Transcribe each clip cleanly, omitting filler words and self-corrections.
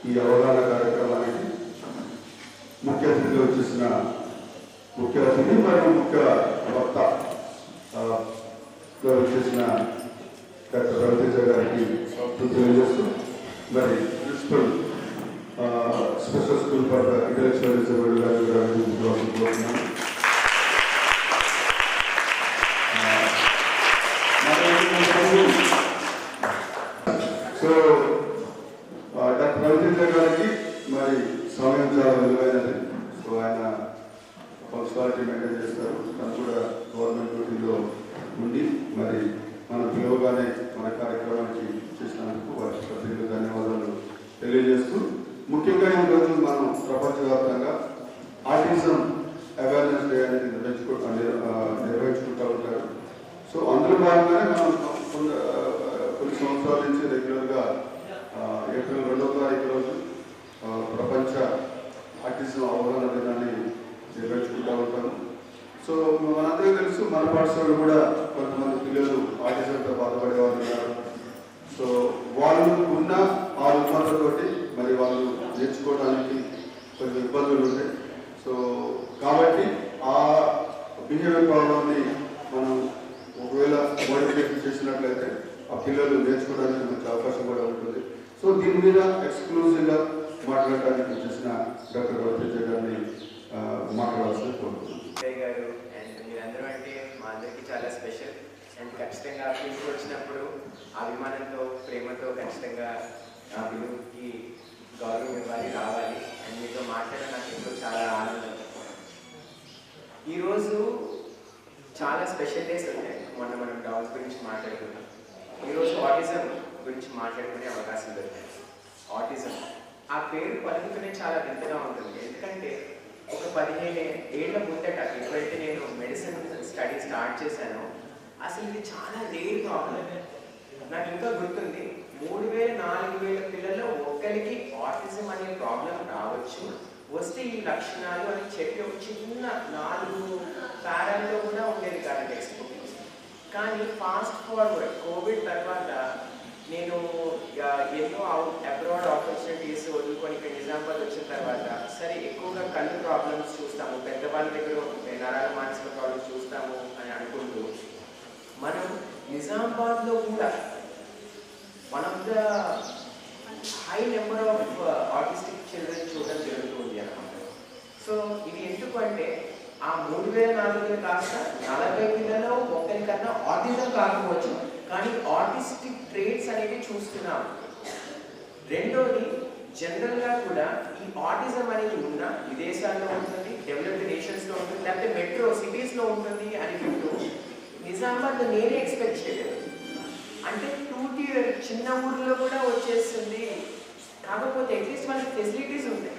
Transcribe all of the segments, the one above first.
ఈ అవగాహన కార్యక్రమానికి ముఖ్య అతిథిగా వచ్చేసిన ముఖ్య అతిథి మరియు ముఖ్య వక్త వచ్చేసిన డాక్టర్ రవితేజ గారికి తెలియజేస్తూ మరి principal special school for intellectual disabled గారికి కోరుతున్నాను. సో డాక్టర్ రవితేజ గారికి మరి సమయం చాలా విలువైనది. సో ఆయన పంక్చువాలిటీ మెయింటైన్ చేస్తారు. తను కూడా గవర్నమెంట్ డ్యూటీలో ఉండి మరి మన పిలువగానే మన కార్యక్రమానికి చేసినందుకు వారికి ప్రత్యేక ధన్యవాదాలు తెలియజేస్తూ, ముఖ్యంగా ఈరోజు మనం ప్రపంచవ్యాప్తంగా ఆటిజం అవేర్నెస్ డే అనేది నిర్వహించుకుంటూ ఉంటారు. సో అందులో భాగంగానే మనం కొన్ని సంవత్సరాల నుంచి రెగ్యులర్గా ఏప్రిల్ 2వ తారీఖు రోజు ప్రపంచ ఆటిజం అవగాహన దినాన్ని నిర్వహించుకుంటూ ఉంటాము. సో మనందరికీ తెలుసు, మన పాఠశాలలో కూడా కొంతమంది పిల్లలు ఆటిజంతో బాధపడేవారు ఉన్నారు. సో వాళ్ళు ఉన్న ఆ రుగ్మతతోటి మరి వాళ్ళు నేర్చుకోవడానికి కొన్ని ఇబ్బందులు ఉంటాయి. సో కాబట్టి ఆ బిహేవియర్ ప్రాబ్లమ్ని మనం ఒకవేళ మోడిఫికేషన్ చేసినట్లయితే ఆ పిల్లలు నేర్చుకోవడానికి మంచి అవకాశం కూడా ఉంటుంది. సో దీని మీద ఎక్స్క్లూజివ్గా మాట్లాడడానికి చేసిన డాక్టర్ రవితేజ గారిని మాట్లాడాల్సింది కోరుతున్నాను. గారు అండ్ మీరందరూ అంటే మా అందరికీ చాలా స్పెషల్. అండ్ ఖచ్చితంగా ఫీల్డ్కి వచ్చినప్పుడు అభిమానంతో ప్రేమతో ఖచ్చితంగా ఆ విలువకి గౌరవం ఇవ్వాలి, రావాలి. అండ్ మీతో మాట్లాడడం నాకు ఎప్పుడు చాలా ఆనందం. ఈరోజు చాలా స్పెషల్ డేస్ ఉంటాయి. మొన్న మనం డౌన్స్ గురించి మాట్లాడుకున్నాం. ఈరోజు ఆటిజం గురించి మాట్లాడుకునే అవకాశం దొరికింది. ఆటిజం ఆ పేరు పలుకుతూనే చాలా వింతగా ఉంటుంది. ఎందుకంటే ఒక 15 ఏళ్ల ముందట ఎప్పుడైతే నేను మెడిసిన్ స్టడీ స్టార్ట్ చేశానో అసలు ఇది చాలా రేర్ ప్రాబ్లం. నాకు ఇంకా గుర్తుంది, 3000-4000 పిల్లల్లో ఒక్కరికి ఆటిజం అనే ప్రాబ్లం రావచ్చు, వస్తే ఈ లక్షణాలు అని చెప్పి ఒక చిన్న 4 పారాల్లో కూడా ఉండేది కాదు టెక్స్ట్ బుక్. కానీ ఫాస్ట్ ఫార్వర్డ్ కోవిడ్ తర్వాత నేను ఎన్నో అబ్రాడ్ ఆపర్చునిటీస్ వదులుకొని ఇక్కడ నిజామాబాద్ వచ్చిన తర్వాత సరే ఎక్కువగా కళ్ళు ప్రాబ్లమ్స్ చూస్తాము, పెద్దవాళ్ళ దగ్గర నరాల మానసిక ప్రాబ్లమ్స్ చూస్తాము అని అనుకుంటూ మనం నిజామాబాద్లో కూడా one of the high number of autistic children చూడడం జరుగుతుంది అన్నమాట. సో ఇది ఎందుకు అంటే ఆ 3000-4000 కాస్త 40 పిల్లల్లో ఒక్కరికన్నా ఆటిజం కాకపోవచ్చు, కానీ ఆటిస్టిక్ ట్రేట్స్ అనేవి చూస్తున్నాం. రెండోది, జనరల్గా కూడా ఈ ఆటిజం అనేది ఉన్న విదేశాల్లో ఉంటుంది, డెవలప్డ్ నేషన్స్లో ఉంటుంది, లేకపోతే మెట్రో సిటీస్లో ఉంటుంది అని వింటూ నిజామాబాద్లో నేనే ఎక్స్పెక్ట్ చేయలేదు. అంటే 2 చిన్న ఊర్లో కూడా వచ్చేస్తుంది. కాకపోతే అట్లీస్ట్ మనకి ఫెసిలిటీస్ ఉంటాయి,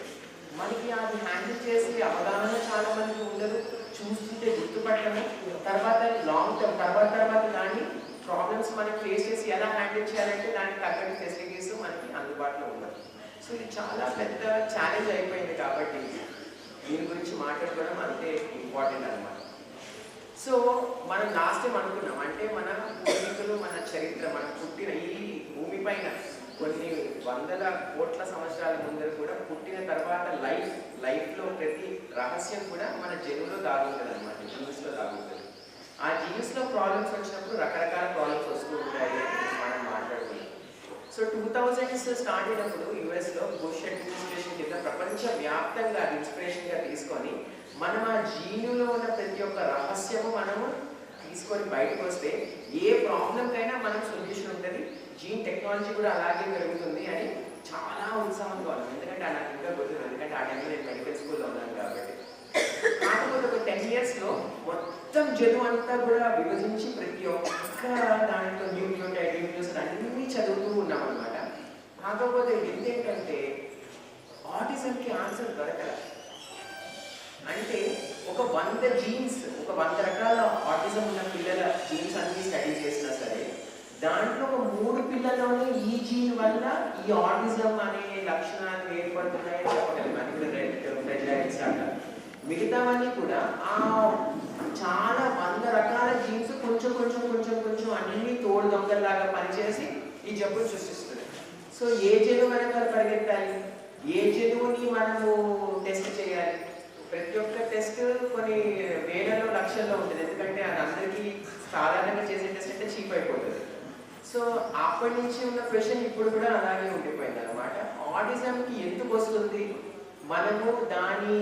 మనకి అది హ్యాండిల్ చేసి అవగాహన చాలా మందికి ఉండదు, చూస్తుంటే గుర్తుపట్టము, తర్వాత లాంగ్ టర్మ్ తర్వాత దాన్ని ప్రాబ్లమ్స్ మనకి ఫేస్ చేసి ఎలా హ్యాండిల్ చేయాలంటే దానికి తగ్గట్టు ఫెసిలిటీస్ మనకి అందుబాటులో ఉండదు. సో ఇది చాలా పెద్ద ఛాలెంజ్ అయిపోయింది. కాబట్టి దీని గురించి మాట్లాడుకోవడం అంతే ఇంపార్టెంట్ అన్నమాట. సో మనం లాస్ట్ టైం అనుకున్నాం, అంటే మన పూర్వీకులు, మన చరిత్ర, మన పుట్టిన ఈ భూమిపైన కొన్ని వందల కోట్ల సంవత్సరాల ముందర కూడా పుట్టిన తర్వాత లైఫ్లో ప్రతి రహస్యం కూడా మన జన్మలో దాగుంటుంది అనమాట, జీన్స్లో దాగుంటుంది. ఆ జీన్స్లో ప్రాబ్లమ్స్ వచ్చినప్పుడు రకరకాల ప్రాబ్లమ్స్ వస్తూ ఉంటాయి అని మనం మాట్లాడుకున్నాం. సో 2000s స్టార్ట్ అయినప్పుడు యుఎస్లో బుష్ అడ్మినిస్ట్రేషన్ కింద ప్రపంచవ్యాప్తంగా ఇన్స్పిరేషన్గా తీసుకొని మనం ఆ జీనులో ఉన్న ప్రతి ఒక్క రహస్యము మనము తీసుకొని బయటకు వస్తే ఏ ప్రాబ్లంకైనా మనకు సొల్యూషన్ ఉంటుంది, జీన్ టెక్నాలజీ కూడా అలాగే పెరుగుతుంది అని చాలా ఉత్సాహంగా ఉన్నాం. ఎందుకంటే నాకు ఇంకా గుర్తుంది, ఎందుకంటే ఆ టైంలో నేను మెడికల్ స్కూల్లో ఉన్నాను కాబట్టి. కాకపోతే ఒక 10 yearsలో మొత్తం జనువు అంతా కూడా విభజించి ప్రతి ఒక్క దాంట్లో న్యూక్లియోటైడ్ అన్నీ చదువుతూ ఉన్నాం అనమాట. కాకపోతే ఏంటంటే ఆటిజంకి ఆన్సర్ దొరకల. అంటే ఒక 100 జీన్స్, ఒక 100 రకాల ఆటిజం ఉన్న పిల్లల జీన్స్ అన్ని స్టడీ చేసినా సరే దాంట్లో ఒక 3 పిల్లల్లోనే ఈ జీన్ వల్ల ఈ ఆటిజం అనే లక్షణాలు ఏర్పడుతున్నాయని చెప్పగలం. అది మిగతావన్నీ కూడా ఆ చాలా 100 రకాల జీన్స్ కొంచెం అన్ని తోడు దొంగల్లాగా పనిచేసి ఈ జబ్బులు సృష్టిస్తుంది. సో ఏ జన్మ వెనకాల పరిగెత్తాలి? ఏ జంతువుని మనము టెస్ట్ చేయాలి? ప్రతి ఒక్క టెస్ట్ కొన్ని వేలలో లక్షల్లో ఉంటుంది, ఎందుకంటే అది అందరికీ సాధారణంగా చేసే టెస్ట్ అంటే చీప్ అయిపోతుంది. సో అప్పటి నుంచి ఉన్న క్వశ్చన్ ఇప్పుడు కూడా అలాగే ఉండిపోయింది అనమాట. ఆటిజంకి ఎందుకు వస్తుంది? మనము దాని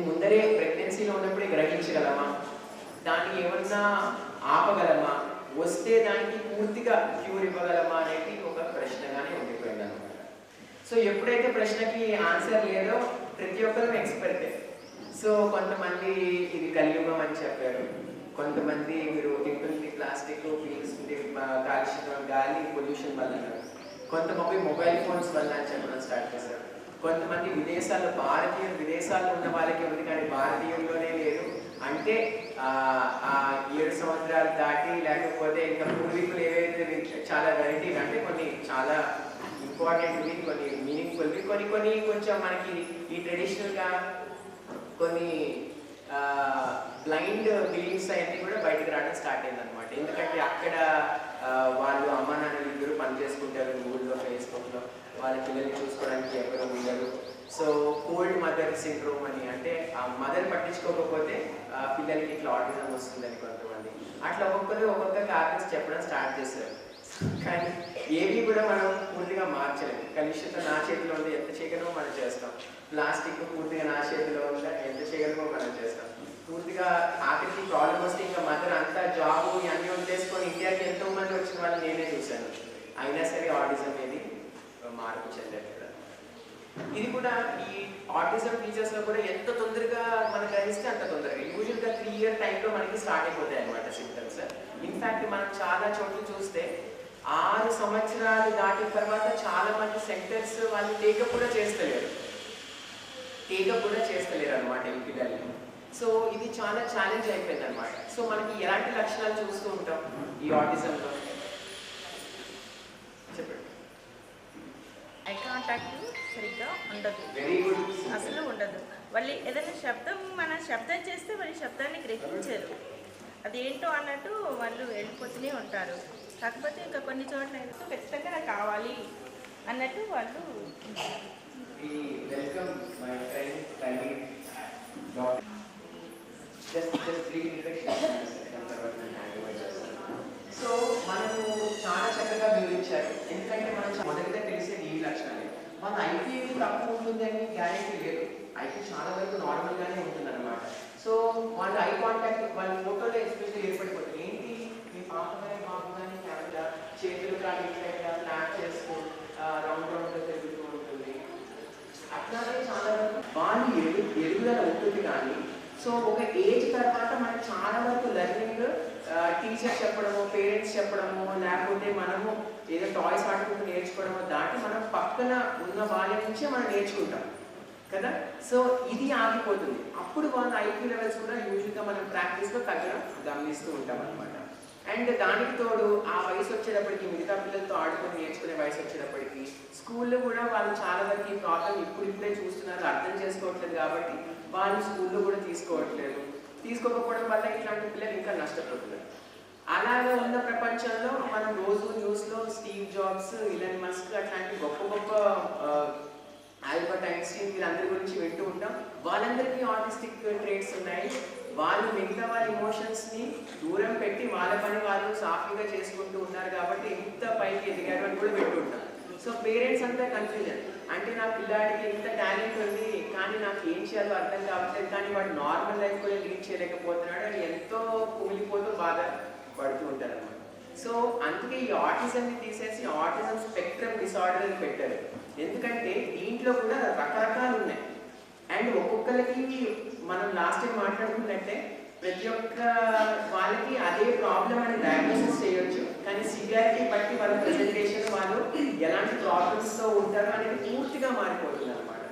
ముందరే ప్రెగ్నెన్సీలో ఉన్నప్పుడే గ్రహించగలమా? దాన్ని ఏమన్నా ఆపగలమా? వస్తే దానికి పూర్తిగా క్యూర్ ఇవ్వగలమా అనేది ఒక ప్రశ్నగానే ఉండిపోయింది అనమాట. సో ఎప్పుడైతే ప్రశ్నకి ఆన్సర్ లేదో ప్రతి ఒక్కరు ఎక్స్పర్టే. సో కొంతమంది ఇది కలియుగం అని చెప్పారు, కొంతమంది మీరు తింటుంది ప్లాస్టిక్ పీల్చుంది కాలుష్యం గాలి పొల్యూషన్ వల్ల అన్నారు, కొంతమంది మొబైల్ ఫోన్స్ వల్ల అని చెప్పడం స్టార్ట్ చేశారు, కొంతమంది భారతీయులు విదేశాల్లో ఉన్న వాళ్ళకి ఉంది కానీ భారతీయుల్లోనే లేదు అంటే 7 సంవత్సరాలు దాటి లేకపోతే ఇంకా పూర్వీకులు ఏవైతే చాలా వెరైటీ అంటే కొన్ని చాలా ఇంపార్టెంట్వి, కొన్ని మీనింగ్ఫుల్వి, కొన్ని కొంచెం మనకి ఈ ట్రెడిషనల్గా కొన్ని బ్లైండ్ బిలీఫ్స్ అవన్నీ కూడా బయటకు రావడం స్టార్ట్ అయింది అనమాట. ఎందుకంటే అక్కడ వాళ్ళు అమ్మ నాన్నలు ఇద్దరు పని చేసుకుంటారు ఊళ్ళో ఫేస్బుక్లో, వాళ్ళ పిల్లల్ని చూసుకోవడానికి ఎవరు ఉండరు. సో కోల్డ్ మదర్ సిండ్రోమ్ అని, అంటే ఆ మదర్ పట్టించుకోకపోతే పిల్లలకి ఇట్లా ఆటిజం వస్తుందని కొంతమంది అట్లా ఒక్కొక్క కారణం చెప్పడం స్టార్ట్ చేశారు. కానీ ఏవి కూడా మనం పూర్తిగా మార్చలేము. కలుషితం నా చేతిలో ఉంది, ఎంత చేయగలమో మనం చేస్తాం. ప్లాస్టిక్ పూర్తిగా నా చేతిలో ఉందా, ఎంత చేయగలమో మనం చేస్తాం. పూర్తిగా ఆఖరికి ప్రాబ్లం వస్తే ఇంకా మదర్ అంతా జాబ్ అన్నీ వదిలేసుకొని ఇండియాకి ఎంతో మంది వచ్చిన వాళ్ళు నేనే చూశాను. అయినా సరే ఆటిజం అనేది మార్పు చెందట్లేదు. ఇది కూడా ఈ ఆటిజం ఫీచర్స్లో కూడా ఎంత తొందరగా మనం గ్రహిస్తే అంత తొందరగా, యూజువల్గా 3 year టైంలో మనకి స్టార్ట్ అయిపోతాయి అనమాట సిమ్టమ్స్. ఇన్ఫ్యాక్ట్ మనం చాలా చోట్ల చూస్తే 6 సంవత్సరాలు దాటిన తర్వాత చాలా మంది సెంటర్స్ వాళ్ళు టేకప్ కూడా చేస్తలేరు అనమాట ఈ పిల్లల్ని. సో ఇది చాలా ఛాలెంజ్ అయిపోయింది అనమాట. సో మనకి ఎలాంటి లక్షణాలు చూస్తూ ఉంటాం ఈ ఆటిజంలో? చెప్పండి. ఐ కాంటాక్ట్ సరిగ్గా ఉండదు, వెరీ గుడ్. అసలు ఉండదు. వాళ్ళు ఏదైనా మన శబ్దం చేస్తే వాళ్ళ శబ్దాన్ని గ్రహించరు, అదేంటో అన్నట్టు వాళ్ళు వెళ్ళిపోతూనే ఉంటారు. కాకపోతే ఇంకా కొన్ని చోట్ల అయితే ఖచ్చితంగా నాకు కావాలి అన్నట్టు వాళ్ళు. Welcome my friend colleague doctor. Just brief introduction. So మనము చాలా చక్కగా వివరించారు, ఎందుకంటే మనం మొదటిగా తెలిసేది ఈ లక్షణాలు. మన ఐక్యూ తక్కువ ఉంటుందని గ్యారెంటీ లేదు, ఐక్యూ చాలా వరకు నార్మల్గానే ఉంటుంది అనమాట. సో వాళ్ళ ఐ కాంటాక్ట్ వాళ్ళ ఫోటోలో ఎక్స్ప్రెషన్ ఏర్పడిపోతుంది. ఏంటి మీ పాప కానీ బాబు కానీ కెమెరా చేతులు కానీ ఇట్లా ఫ్లాట్ చేస్తూ రౌండ్గా తిరుగుతూ ఉంటుంది. అట్లాగే చాలా వరకు వాళ్ళు ఎదుగుదల ఉంటుంది. కానీ సో ఒక ఏజ్ తర్వాత మనకు చాలా వరకు లెర్నింగ్ టీచర్ చెప్పడము, పేరెంట్స్ చెప్పడము, లేకపోతే మనము ఏదో టాయ్స్ ఆడుకుంటూ నేర్చుకోవడము దాటి మనం పక్కన ఉన్న వాళ్ళ నుంచే మనం నేర్చుకుంటాం కదా. సో ఇది ఆగిపోతుంది. అప్పుడు వాళ్ళ ఐక్యూ లెవెల్స్ కూడా యూజువల్గా మనం ప్రాక్టీస్లో తగ్గడం గమనిస్తూ ఉంటాం అనమాట. అండ్ దానికి తోడు ఆ వయసు వచ్చేటప్పటికి మిగతా పిల్లలతో ఆడుకొని నేర్చుకునే వయసు వచ్చేటప్పటికి స్కూల్లో కూడా వాళ్ళు చాలా వరకు ఈ ప్రాబ్లం ఇప్పుడిప్పుడే చూస్తున్నారు, అర్థం చేసుకోవట్లేదు. కాబట్టి వాళ్ళు స్కూల్లో కూడా తీసుకోకపోవడం వల్ల ఇట్లాంటి పిల్లలు ఇంకా నష్టపోతున్నారు. అలాగే ఉన్న ప్రపంచంలో మనం రోజు న్యూస్లో స్టీవ్ జాబ్స్, ఇలాన్ మస్క్ అట్లాంటి గొప్ప ఆల్బర్ట్ ఐన్స్టీన్ వీళ్ళందరి గురించి వింటూ ఉంటాం. వాళ్ళందరికీ ఆటిస్టిక్ ట్రేట్స్ ఉన్నాయి. వాళ్ళు మిగతా వాళ్ళ ఎమోషన్స్ని దూరం పెట్టి వాళ్ళ పని వాళ్ళు సాఫీగా చేసుకుంటూ ఉన్నారు కాబట్టి ఇంత పైకి ఎదిగారు అని కూడా వింటూ ఉంటాం. సో పేరెంట్స్ అంతా కన్ఫ్యూజన్, అంటే నా పిల్లాడికి ఇంత టాలెంట్ ఉంది కానీ నాకు ఏం చేయాలో అర్థం కావట్లేదు, కానీ వాడు నార్మల్ లైఫ్ కూడా లీడ్ చేయలేకపోతున్నాడు అని ఎంతో కుమిలిపోతూ బాధ పడుతూ ఉంటారు అన్నమాట. సో అందుకే ఈ ఆటిజంని తీసేసి ఆటిజం స్పెక్ట్రమ్ డిసార్డర్ అని పెట్టారు. ఎందుకంటే దీంట్లో కూడా రకరకాలు ఉన్నాయి. అండ్ ఒక్కొక్కరికి మనం లాస్ట్ టైం మాట్లాడుకున్నట్టే ప్రతి ఒక్క వాళ్ళకి అదే ప్రాబ్లం అని డయాగ్నోసిస్ చేయొచ్చు, కానీ సివియారిటీ బట్టి వాళ్ళ ప్రెజెంటేషన్ వాళ్ళు ఎలాంటి ప్రాబ్లమ్స్తో ఉంటారో అనేది పూర్తిగా మారిపోతుంది అనమాట.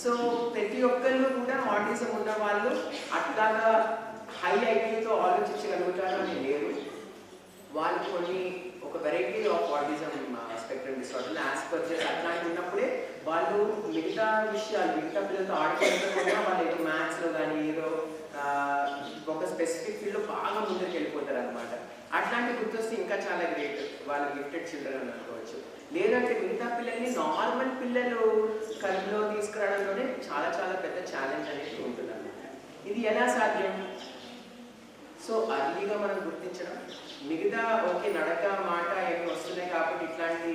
సో ప్రతి ఒక్కళ్ళు కూడా ఆటిజం ఉన్న వాళ్ళు అట్లాగా హై ఐక్యూతో ఆలోచించగలుగుతారు అని లేదు. వాళ్ళు ఒక variety of autism spectrum disorder Asperger అట్లాంటి ఉన్నప్పుడే వాళ్ళు మిగతా పిల్లలతో ఆడుకోవడం వాళ్ళు ఏదో మ్యాథ్స్లో కానీ ఏదో ఒక స్పెసిఫిక్ ఫీల్డ్లో బాగా ముందుకు వెళ్ళిపోతారు అనమాట. అట్లాంటి గుర్తొస్తే ఇంకా చాలా గ్రేట్, వాళ్ళు గిఫ్టెడ్ చిల్డ్రన్ అని అనుకోవచ్చు. లేదంటే మిగతా పిల్లల్ని నార్మల్ పిల్లలు కలుపులో తీసుకురావడంలోనే చాలా చాలా పెద్ద ఛాలెంజ్ అనేది ఉంటుందన్నమాట. ఇది ఎలా సాధ్యం? సో అర్లీగా మనం గుర్తించడం, మిగతా ఓకే నడక మాట ఏమి వస్తున్నాయి కాబట్టి ఇట్లాంటి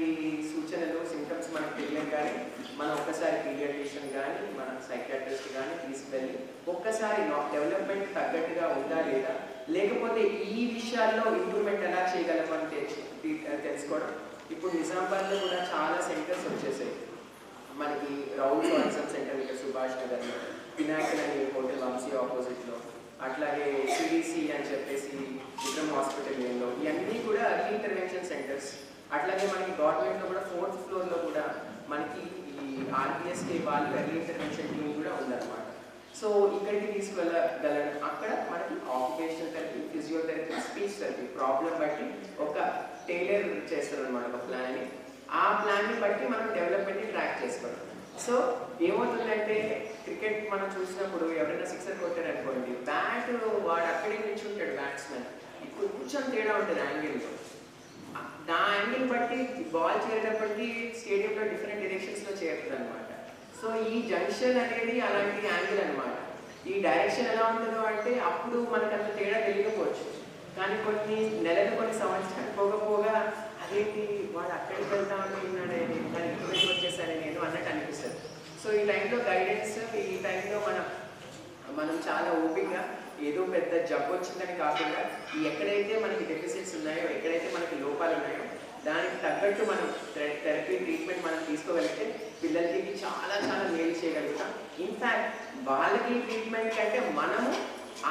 సూచనలు సింటమ్స్ మనకు తెలియదు, కానీ మనం ఒక్కసారి పీడియాట్రిషియన్ కానీ మన సైకాట్రిస్ట్ కానీ తీసుకెళ్ళి ఒక్కసారి డెవలప్మెంట్ తగ్గట్టుగా ఉందా లేదా, లేకపోతే ఈ విషయాల్లో ఇంప్రూవ్మెంట్ ఎలా చేయగలమని తెలుసుకోవడం. ఇప్పుడు నిజామాబాద్లో కూడా చాలా సెంటర్స్ వచ్చేసాయి మనకి. రౌండ్ ఆటిజం సెంటర్ ఇక్కడ సుభాష్ నగర్లో, పినాకిల్ అనే హోటల్ వంశీ ఆపోజిట్లో, అట్లాగే సిడిసి అని చెప్పేసి విక్రమ్ హాస్పిటల్ లో, ఇవన్నీ కూడా అర్లీ ఇంటర్వెన్షన్ సెంటర్స్. అట్లాగే మనకి గవర్నమెంట్లో కూడా 4th ఫ్లోర్లో కూడా మనకి ఈ ఆర్బిఎస్కే వాళ్ళు ఎర్లీ ఇంటర్వెన్షన్ టీమ్ కూడా ఉందన్నమాట. సో ఇక్కడికి తీసుకెళ్ళగలను. అక్కడ మనకి occupational therapy, physiotherapy, speech therapy problem బట్టి ఒక టైలర్ చేస్తారు అనమాట ఒక ప్లాన్ని. ఆ ప్లాన్ని బట్టి మనం డెవలప్మెంట్ని ట్రాక్ చేసుకోవడం. సో ఏమవుతుందంటే క్రికెట్ మనం చూసినప్పుడు ఎవరైనా సిక్సర్ కొట్టారనుకోండి, బ్యాట్ వాడు అక్కడే నిల్చుంటాడు బ్యాట్స్మెన్, ఇప్పుడు కొంచెం తేడా ఉంటుంది యాంగిల్లో. ఆ యాంగిల్ బట్టి బాల్ చేరేటప్పటికి స్టేడియంలో డిఫరెంట్ డైరెక్షన్స్లో చేరుతుంది అనమాట. సో ఈ జంక్షన్ అనేది అలాంటి యాంగిల్ అనమాట. ఈ డైరెక్షన్ ఎలా ఉంటుందో అంటే అప్పుడు మనకు అంత తేడా తెలియకపోవచ్చు, కానీ కొన్ని నెలలు కొన్ని సంవత్సరాలు పోగా అదేంటి వాడు అక్కడికి వెళ్తామని ఉన్నాడే, దాని ఇంప్రూవ్మెంట్ వచ్చేసానే నేను అన్నట్టు అనిపిస్తుంది. సో ఈ టైంలో గైడెన్స్, ఈ టైంలో మనం చాలా ఓపికగా ఏదో పెద్ద జబ్బు వచ్చిందని కాకుండా ఎక్కడైతే మనకి డెఫిసిట్స్ ఉన్నాయో, ఎక్కడైతే మనకి లోపాలు ఉన్నాయో దానికి తగ్గట్టు మనం థెరపీ ట్రీట్మెంట్ మనం తీసుకోగలిగితే పిల్లలకి చాలా చాలా మేలు చేయగలుగుతాం. ఇన్ఫ్యాక్ట్ వాళ్ళకి ట్రీట్మెంట్ కంటే మనము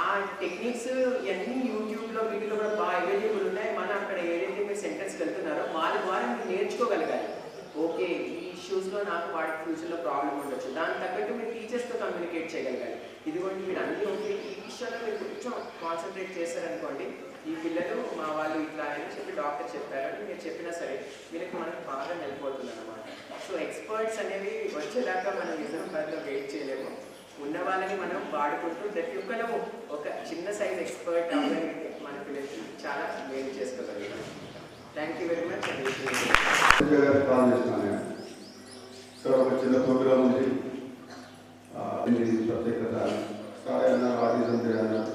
ఆ టెక్నిక్స్ ఇవన్నీ యూట్యూబ్లో వీటిలో కూడా బాగా అవైలబుల్ ఉన్నాయి. మనం అక్కడ ఏదైతే మీరు సెంటర్స్కి వెళ్తున్నారో వాళ్ళ ద్వారా మీరు నేర్చుకోగలగాలి. ఓకే ఈ ఇష్యూస్లో నాకు వాటి ఫ్యూచర్లో ప్రాబ్లం ఉండొచ్చు, దానికి తగ్గట్టు మీరు టీచర్స్తో కమ్యూనికేట్ చేయగలగాలి. ఇదిగోండి మీరు అన్నీ ఓకే, ఈ విషయాల్లో మీరు కొంచెం కాన్సన్ట్రేట్ చేశారనుకోండి, ఈ పిల్లలు మా వాళ్ళు ఇట్లా అని చెప్పి డాక్టర్ చెప్పారని మీరు చెప్పినా సరే వీళ్ళకి మనకి బాగా వెళ్ళిపోతుంది అనమాట. సో ఎక్స్పర్ట్స్ అనేవి వచ్చేదాకా మనం నిజామాబాద్లో వెయిట్ చేయలేము. ఉన్న వాళ్ళని మనం వాడుకుంటూ ప్రతి ఒక్కరు ఒక చిన్న సైజ్ ఎక్స్పర్ట్ అవ్వగలిగితే మన పిల్లలకి చాలా మేలు చేసుకోగలుగుతాం. Thank you very much. Sir ఒక చిన్న ప్రోగ్రామ్ ఉంది, ప్రత్యేకత సార్ అన్నారు, ఆటిజం డే అన్నారు.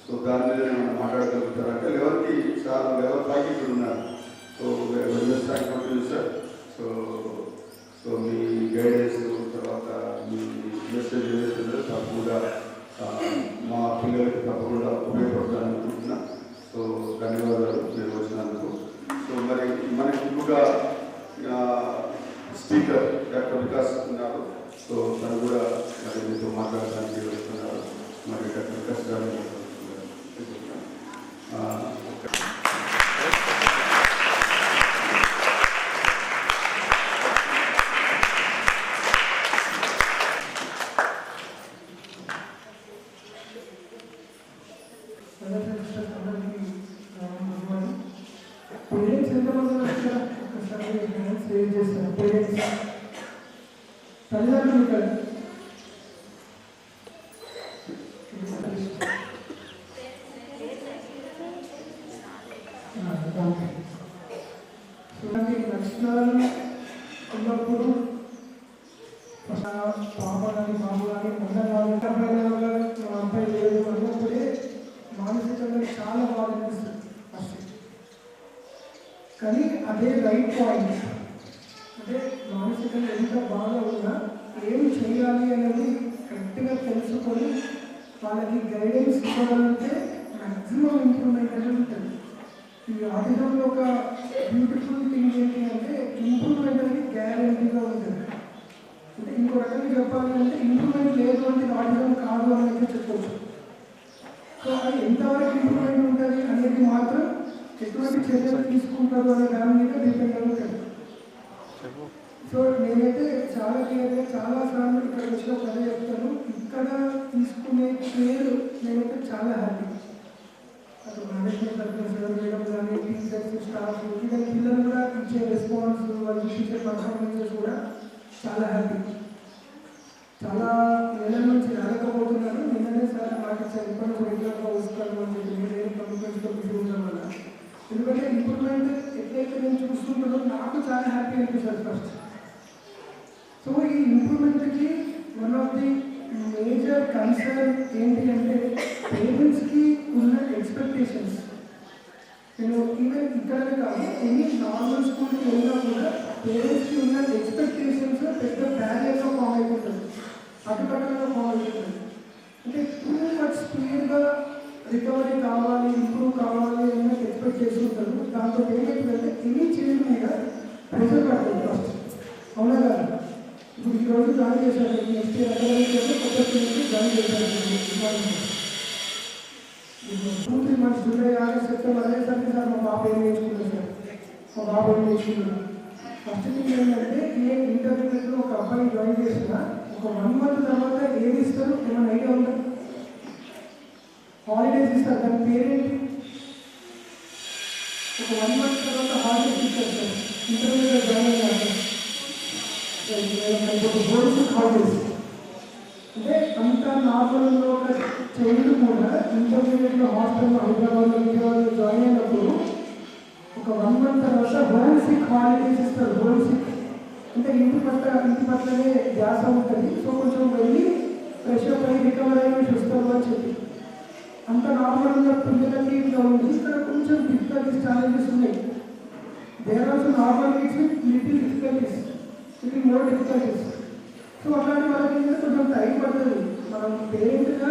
సో దాని మీద ఏమైనా మాట్లాడగలుగుతారంటే లెవెల్కి సార్ లెవెల్ 5 ఇక్కడ ఉన్నారు. సో సార్ సో మీ గైడెన్స్ తర్వాత మీ మెసేజ్ ఏదైతే తప్పకుండా మా పిల్లలకి తప్పకుండా ఉపయోగపడతాను అనుకుంటున్నా. సో ధన్యవాదాలు మీరు వచ్చినందుకు. సో మరి మనకి ఇంకొక స్పీకర్ డాక్టర్ వికాస్ ఉన్నారు. సో తను కూడా మరి మీతో మాట్లాడడానికి వస్తున్నారు. మరి డాక్టర్ వికాస్ గారు లక్షణాలు ఉన్నప్పుడు పాప కానీ బాబు కానీ అబ్బాయి లేదు అన్నప్పుడే మానసికంగా చాలా బాగా అనిపిస్తుంది ఫస్ట్. కానీ అదే రైట్ పాయింట్, అంటే మానసికంగా ఎంత బాగా ఉన్నా ఏం చేయాలి అనేది కరెక్ట్గా తెలుసుకొని వాళ్ళకి గైడెన్స్ ఇవ్వగలిగితే మ్యాక్సిమం ఇంప్రూవ్మెంట్ అనేది ఉంటుంది. ఈ ఆటిజంలో ఒక బ్యూటిఫుల్ థింగ్ ఏంటి అంటే ఇంప్రూవ్మెంట్ అనేది గ్యారెంటీగా ఉంటుంది. అంటే ఇంకో రకంగా చెప్పాలి అంటే ఇంప్రూవ్మెంట్ లేదు అంటే ఆటిజం కాదు అని అయితే చెప్పవచ్చు. సో అది ఎంతవరకు ఇంప్రూవ్మెంట్ ఉంటుంది అనేది మాత్రం ఎటువంటి చర్యలు తీసుకుంటారు అనే దాని మీద డిపెండ్ అవుతుంది. సో నేనైతే చాలా క్లియర్గా చాలాసార్లు ఇక్కడ వచ్చిన పదే చెప్తాను, ఇక్కడ తీసుకునే కేర్ నేనైతే చాలా హ్యాపీ. అటు మేనేజ్మెంట్ తరఫున మేడం కానీ టీచర్స్ స్టాఫ్ ఈవెన్ పిల్లలు కూడా ఇచ్చే రెస్పాన్స్ వాళ్ళు ఇచ్చే పర్ఫార్మెన్సెస్ కూడా చాలా హ్యాపీ. చాలా నెలల నుంచి రాలేకపోతున్నాను. నిన్ననే సార్ మాకు ఇచ్చారు, ఇప్పటి రెగ్యులర్గా వస్తాను అని చెప్పి నేను కమ్యూనికేషన్లో బిజీ ఉండడం వల్ల ఎందుకంటే ఇంప్రూవ్మెంట్ ఎట్లయితే నేను చూస్తుంటానో నాకు చాలా హ్యాపీ అనిపిస్తుంది ఫస్ట్. సో ఈ ఇంప్రూవ్మెంట్కి one of the major concern ఏంటి అంటే పేరెంట్స్కి ఉన్న ఎక్స్పెక్టేషన్స్. నేను ఈవెన్ ఇక్కడనే కాదు ఎన్ని నార్మల్ స్కూల్కి వెళ్ళినా కూడా పేరెంట్స్కి ఉన్న ఎక్స్పెక్టేషన్స్ పెద్ద బ్యారియర్గా ఫామ్ అయిపోతుంది, అడ్డుకట్టగా ఫామ్ అయిపోతుంది. అంటే టూ మచ్ స్పీడ్గా రికవరీ కావాలి, ఇంప్రూవ్ కావాలి అని ఎక్స్పెక్ట్ చేస్తుంటారు. దాంతో ఏమైతుందంటే ఎనీ చేంజ్ మీద ప్రెషర్ పడుతుంది ఫస్ట్. అవునా కదా? ఇప్పుడు ఈరోజు జాయిన్ చేశారు, నెక్స్ట్ ఇయర్ అకాడమిక్ కొత్త స్టూడెంట్కి జాయిన్ చేశారు. 2-3 months జూలై, ఆగస్ట్, సెప్టెంబర్ అనేసరికి సార్ మా బాబు ఏం నేర్చుకున్నాడు సార్, మా బాబు ఏం నేర్చుకున్నాడు. ఫస్ట్ థింగ్ ఏంటంటే ఏ ఇంటర్మీడియట్లో ఒక అబ్బాయి జాయిన్ చేసినా ఒక 1 month తర్వాత ఏమి ఇస్తారు ఏమైనా ఐడియా ఉందా? హాలిడేస్ ఇస్తారు. దాని పేరేంటి? ఒక 1 month తర్వాత హాలిడేస్ ఇస్తారు సార్. ఇంటర్మీడియట్ జాయిన్ అయ్యారు హాలిడేస్. అంటే అంత నార్మల్లో ఒక చైల్డ్ కూడా ఇంటర్మీడియట్లో హాస్టల్లో హైదరాబాద్లో విజయవాడలో జాయిన్ అయినప్పుడు ఒక 1 month తర్వాత హోమ్ సిక్ హాలిడేస్ ఇస్తారు. హోమ్ సిక్ అంటే ఇంటి పట్లనే ధ్యాస ఉంటుంది. సో కొంచెం వెళ్ళి ఫ్రెష్ అప్ అయ్యి రికవర్ అయ్యి చూస్తారు అని చెప్పి అంత నార్మల్గా పిల్లలకి ఇట్లా ఉంది. ఇక్కడ కొంచెం డిఫికల్టీస్, ఛాలెంజెస్ ఉన్నాయి. There also normal kids with little difficulties, little more difficulties. So అట్లాంటి వాళ్ళకి కొంచెం టైం పడుతుంది. మనం పేరెంట్గా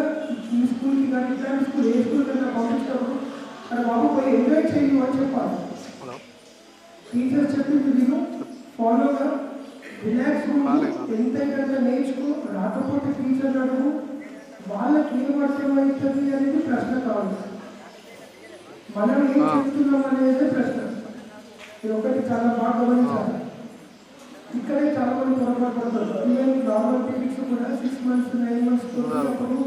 ఈ స్కూల్కి కానీ ఇట్లాంటి స్కూల్ ఏ స్కూల్ కన్నా పంపించినప్పుడు అక్కడ బాబు పోయి ఎంజాయ్ చేయు అని చెప్పాలి. టీచర్స్ చెప్పింది విను, ఫాలోగా రిలాక్స్ ఎంతైనా నేర్చుకో. రాకపోతే టీచర్ అడుగు, వాళ్ళకి ఏం అర్థమవుతుంది అనేది ప్రశ్న కాదు, మనం ఏం చెప్తున్నాం అనేది ప్రశ్న. ఇది ఒకటి చాలా బాగా గమనించాలి. ఇక్కడే చాలా మంది పొరపాటు పడతారు. ఈవెన్ నార్మల్ పీరియడ్స్ కూడా 6 months 9 months అప్పుడు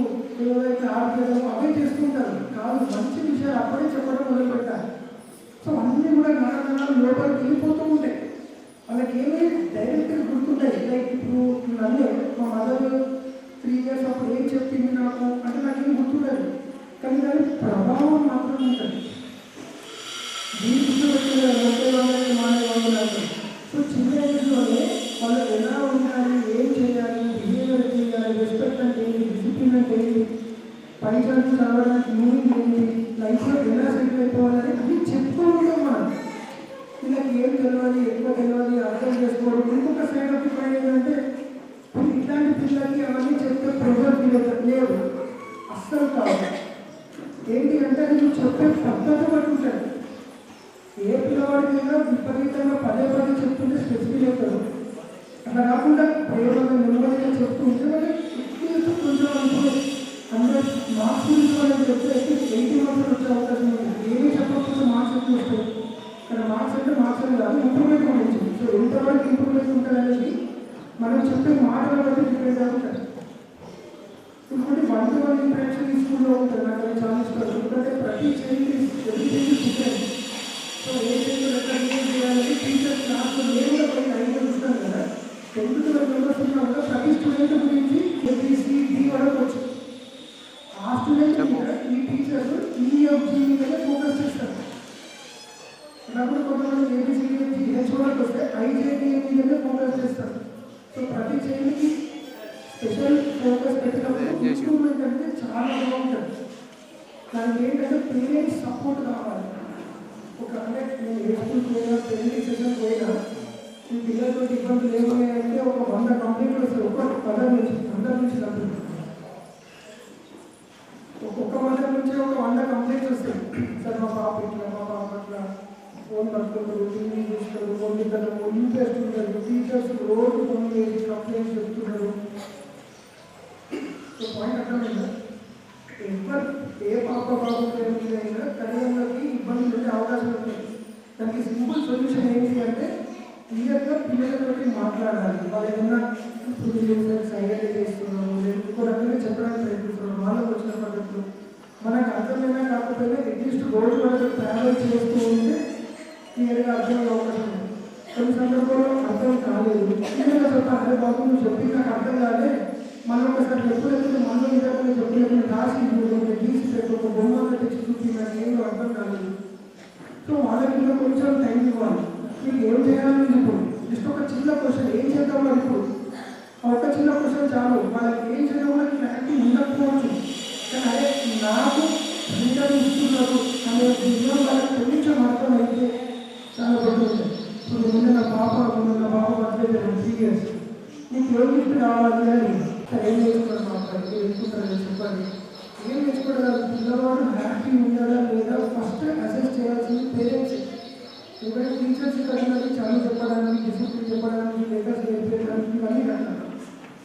ఏదైతే ఆడలేదు అవే చేస్తుంటారు. కాదు, మంచి విషయాలు అప్పుడే చెప్పడం మొదలు పెట్టాలి. సో అన్నీ కూడా నాలుగు లోపలికి వెళ్ళిపోతూ ఉంటాయి. వాళ్ళకి ఏమీ డైరెక్ట్గా గుర్తుంటాయి. లైక్ ఇప్పుడు నన్ను మా మదర్ 3 years అప్పుడు ఏం చెప్పింది నాకు అంటే నాకేం గుర్తుండదు, కానీ దాని ప్రభావం మాత్రం ఉంటుంది. దీని గుర్తుపెట్టిన మానేవాళ్ళు. సో చిన్న ఏజ్లోనే వాళ్ళు ఎలా ఉండాలి, ఏం చేయాలి, బిహేవియర్ చేయాలి, రెస్పెక్ట్ అంటే ఏంటి, డిసిప్లిన్ అంటే ఏంటి, పై చదువు చదవడానికి మీనింగ్ ఏంటి, లైఫ్లో ఎలా సెటిల్ అయిపోవాలని అది చెప్తూ ఉంటాం మనం. వీళ్ళకి ఏం తెలియాలి, ఎక్కువ తెలియాలి, అర్థం చేసుకోవడం. ఇంకొక సైడ్ ఆఫ్ ది ఏంటంటే ఇట్లాంటి పిల్లలకి అవన్నీ చెప్తే ప్రెజర్ లేదు, అస్సలు కాదు. ఏంటి అంటే అది నువ్వు చెప్పే పద్ధతి బట్టి ఉంటుంది. ఏ పిల్లవాడికైనా విపరీతంగా పదే చెప్తుంటే స్పెసిఫిక్ అవుతారు. అట్లా కాకుండా ప్రేమగా నెమ్మదిగా చెప్తూ ఉంటే మరి కొంచెం అనుకుని 100 మార్క్స్ గురించి వాళ్ళని చెప్తే 80 marks వచ్చే అవకాశం ఉంది. ఏమీ చెప్పకపోతే మార్క్స్ ఎక్కువ వస్తాయి. ఇక్కడ మార్క్స్ అంటే మార్క్స్ అని కాదు, ఇంప్రూవ్మెంట్ గురించి. సో ఎంతవరకు ఇంప్రూవ్మెంట్ ఉంటుంది అనేది మనం చెప్పే మాటల బట్టి డిపెండ్ అవుతుంది. ఇంకోటి 1-to-1 ఇంటరాక్షన్ ఈ స్కూల్లో ఉంటుంది. నాకు అది చాలా ఇష్టం. ఎందుకంటే ప్రతి చేంజ్ డిఫరెంట్. సో ఏ చేంజ్ ఎక్కడ ఏం చేయాలని టీచర్స్ క్లాస్లో నేను కూడా కొన్ని ఐడియా చూస్తాను కదా. 10-12 members ఉన్నా కూడా ప్రతి స్టూడెంట్ గురించి ABCD వరకు వచ్చు. ఆ స్టూడెంట్ మీద ఈ టీచర్స్ EFG మీదనే ఫోకస్ చేస్తారు. అప్పుడు కొంతమంది ABCD వరకు వస్తే IJK మీదనే ఫోకస్ చేస్తారు. సో ప్రతి చేంజ్కి స్పెషల్ ఫోకస్ పెట్టినప్పుడు ఇంప్రూవ్మెంట్ అంటే చాలా బాగుంటుంది. దానికి ఏంటంటే పేరెంట్స్ సపోర్ట్ కావాలి. ఒక అంటే నేను ఏ స్కూల్కి పోయినా, పేరెంటింగ్ సెషన్ పోయినా ఈ పిల్లలతో ఇబ్బందులు ఏమన్నాయంటే ఒక 100 కంప్లైంట్లు వస్తాయి. ఒక్కొక్క మదర్ నుంచి కంప్లైంట్, ఒక్కొక్క మదర్ నుంచి ఒక 100 కంప్లైంట్స్ వస్తాయి. సార్ మా పాప ఇట్లా, మా పాప అట్లా, ఫోన్ పట్టుకుంటారు, టీవీ చూస్తారు, కొన్నిద్దరు ఇంట్రెస్ట్ ఉంటారు, టీచర్స్ రోజు ఫోన్ చేసి కంప్లైంట్స్ చెప్తున్నారు. సో పాయింట్ అర్థమైందా? ఎవరు ఏ పాప బాబు అయినా తల్లిదండ్రులకి ఇబ్బందులు ఉండే అవకాశం ఉంటుంది. దానికి సింపుల్ సొల్యూషన్ ఏంటి అంటే క్లియర్గా పిల్లలతోటి మాట్లాడాలి. వాళ్ళు ఏదన్నా ఇప్పుడు సైలెంట్ చేస్తున్నారు, ఇంకో రకంగా చెప్పడానికి ప్రయత్నిస్తున్నారు, వాళ్ళకి వచ్చిన పద్ధతులు మనకు అర్థమైనా కాకపోయినా అట్లీస్ట్ రోజు వాళ్ళతో ట్రావెల్ చేస్తూ ఉంటే క్లియర్గా అర్థమయ్యే అవకాశం ఉంది. కొన్ని సందర్భాల్లో అర్థం కాలేదు, క్లియర్గా చెప్పాలి, అదే బాబు నువ్వు చెప్పి నాకు అర్థం కాలే, మనం ఒకసారి ఎప్పుడైతే మనం ఇంటర్వ్యూ చెప్పినప్పుడు రాసి గీసి పెట్టి ఒక బొమ్మ తెచ్చి చూపి నాకు ఏమో అర్థం కాలేదు. సో సో వాళ్ళకి ఇంకా కొంచెం టైం ఇవ్వాలి. మీకు ఏం చేయాలి ఇప్పుడు జస్ట్ ఒక చిన్న క్వశ్చన్, ఏం చేద్దాం మరి ఇప్పుడు ఒక చిన్న క్వశ్చన్ చాలు. వాళ్ళకి ఏం చేయడం కూడా క్లారిటీ ఉండకపోవచ్చు, కానీ అదే నాకు ఫ్రీడమ్ ఇస్తున్నారు అనే విషయం వాళ్ళకి కొంచెం అర్థమైతే చాలా బాగుంటుంది. ఇప్పుడు ముందు పాప బర్త్డే 3 years, నీకు ఏం గిఫ్ట్ కావాలి అని ఏం నేర్చుకోవడం మాట్లాడి నేర్చుకుంటారని చెప్పండి. ఏం నేర్చుకోవడం పిల్లవాడు హ్యాపీ ఉండాలా లేదా ఫస్ట్ అసెస్ చేయాల్సింది పేరెంట్స్. ఎందుకంటే టీచర్స్ ఇక్కడ చదువు చెప్పడానికి, డిసిప్లిన్ చెప్పడానికి, లెటర్స్ నేర్పించడానికి ఇవన్నీ కట్టాలి.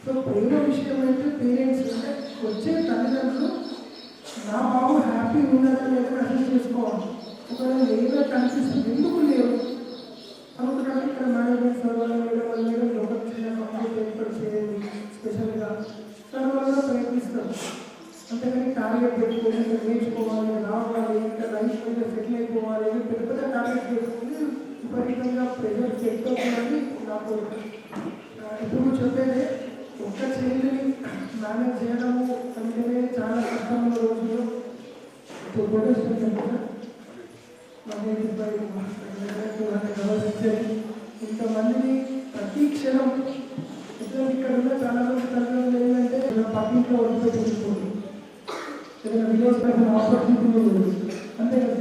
సో ప్రేమ విషయం అయితే పేరెంట్స్ అంటే వచ్చే తల్లిదండ్రులు నా బాబు హ్యాపీ ఉండాలని లేదా అసెస్ చేసుకోవాలి. ఒకవేళ లేదా కనిపిస్తుంది ఎందుకు లేవు అనుకుంటాను. ఇక్కడ మేనేజ్మెంట్ సర్వర్ మేడం ఒక చిన్న కంప్లీట్ ఏర్పాటు చేయండి స్పెషల్గా సర్వర్లో ప్రయత్నిస్తారు. అంతేకాని టార్గెట్ పెట్టుకొని ఇంకా నేర్చుకోవాలి, రావాలి, ఇంకా లైఫ్ మీద సెటిల్ అయిపోవాలి అని పెద్ద పెద్ద టార్గెట్ పెట్టుకుని విపరీతంగా ప్రెజర్ పెట్టుకోవాలని నాకు ఇప్పుడు చెప్పేది. ఒక్క చైల్డ్ని మేనేజ్ చేయడము అంటేనే చాలా కష్టమైన రోజులు. ఇప్పుడు ప్రొటెస్ట్ ఇంతమందిని ప్రతి క్షణం ఇక్కడ ఉన్న చాలా మంది తల్లిదండ్రులు ఏంటంటే పక్కింట్లో వదిలిపెట్టి తీసుకోండి, ఏదైనా విలేజ్ పైన ఆపర్చునిటీ లేదు అంతే కదా.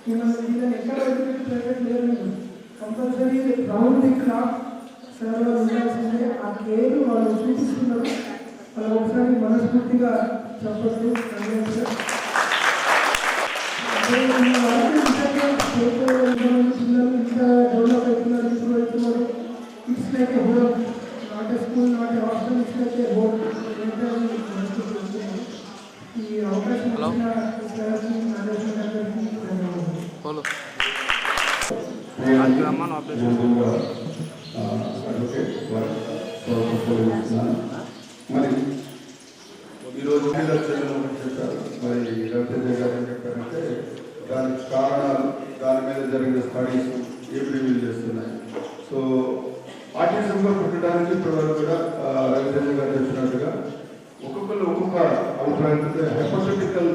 వీళ్ళని ఎక్కడ వదిలిపెట్టి ప్రైవేట్ లేదు, కంపల్సరీ రౌండ్ ది క్లాక్ సేవలు ఉండాల్సిందే. ఆ కేర్ వాళ్ళు చూపిస్తున్నారు. వాళ్ళు ఒకసారి మనస్ఫూర్తిగా చెప్పచ్చు. పిల్లలు ఇంత డెవలప్ అవుతున్నారు, ఇంప్రూవ్ అవుతున్నారు. It's like A home, not a school, not a hostel, it's like A home. ఈ అవకాశం ఇచ్చిన సార్కి, మేనేజ్మెంట్ అందరికీ ధన్యవాదాలు. మరి ఈరోజు చెప్పారు. మరి రవితేజ గారు ఏం చెప్పారంటే దానికి కారణాలు, దాని మీద జరిగిన స్టడీస్ ఏం రివీల్ చేస్తున్నాయి. సో ఆర్టిజంగా పుట్టడానికి ఇప్పటివరకు కూడా రవితేజ గారు చెప్పినట్టుగా ఒక్కొక్కరు ఒక్కొక్క అభిప్రాయం హైపోథెటికల్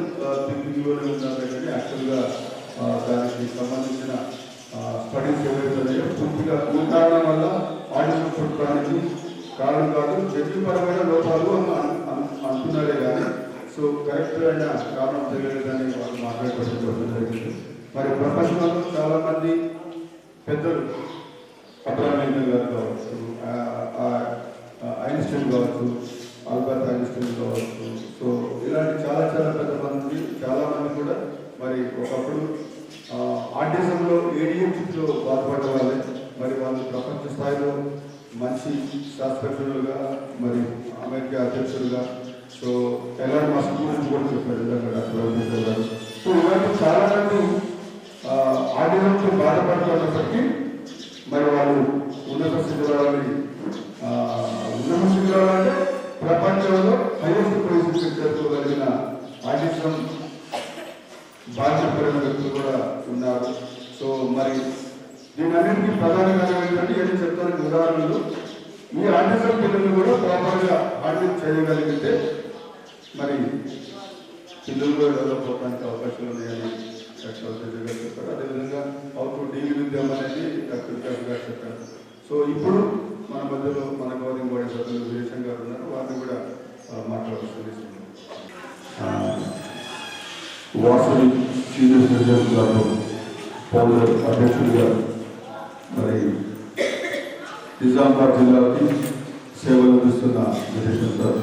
థింకింగ్లోనే ఉండాలి. కానీ యాక్చువల్గా దానికి సంబంధించిన స్టడీస్ ఏవైతే ఉన్నాయో పూర్తిగా ఈ కారణం వల్ల ఆర్టిజం పుట్టడానికి కారణం కాదు, జన్యుపరమైన లోపాలు అంటున్నారే కానీ సో కరెక్ట్ అయిన కారణం తెలియలేదని వాళ్ళు మాట్లాడుకోవడం జరిగింది. మరి ప్రపంచంలో చాలామంది పెద్దలు, అబ్రహాం గారు కావచ్చు, ఐన్స్టైన్ కావచ్చు, ఆల్బర్ట్ ఐన్స్టైన్ కావచ్చు, సో ఇలాంటి చాలా పెద్ద మంది చాలామంది కూడా మరి ఒకప్పుడు ఆర్టిజంలో ADHDలో బాధపడే వాళ్ళే. మరి వాళ్ళు ప్రపంచ స్థాయిలో మంచి శాస్త్రజ్ఞులుగా, మరి అమెరికా అధ్యక్షులుగా, సో ఎలాంటి మా స్కూల్స్ కూడా చెప్పారు డాక్టర్. సో ఇలాంటి చాలామంది ఆర్టిజంతో బాధపడుతున్నప్పటికీ మరి వాళ్ళు ఉన్నత శిఖరాలని అంటే ప్రపంచంలో హైయెస్ట్ పొజిషన్ జరుపుకోగలిగిన ఆర్టిజం బాధ్యపడిన వ్యక్తులు కూడా ఉన్నారు. సో మరి దీని అన్నింటికీ ప్రధాన కారణం ఏంటంటే ఏం చెప్తానికి ఉదాహరణలు, ఈ ఆర్టిజం పిల్లలు కూడా ప్రాపర్గా హ్యాండిల్ చేయగలిగితే మరి పిల్లలు కూడా డెవలప్ అవడానికి అవకాశాలు ఉన్నాయని డాక్టర్ తేజ గారు చెప్పారు. అదేవిధంగా how to deal with them అనేది డాక్టర్ వికాస్ గారు చెప్పారు. సో ఇప్పుడు మన మధ్యలో మన గవర్నింగ్ బాడీ సభ్యులు వీరేశం గారు ఉన్నారు, వారిని కూడా మాట్లాడాల్సింది. వాసవి సీనియర్ సిటిజన్ క్లబ్ పౌరుల అధ్యక్షుడిగా మరి నిజామాబాద్ జిల్లాకి సేవలు అందిస్తున్న వీరేశం సార్.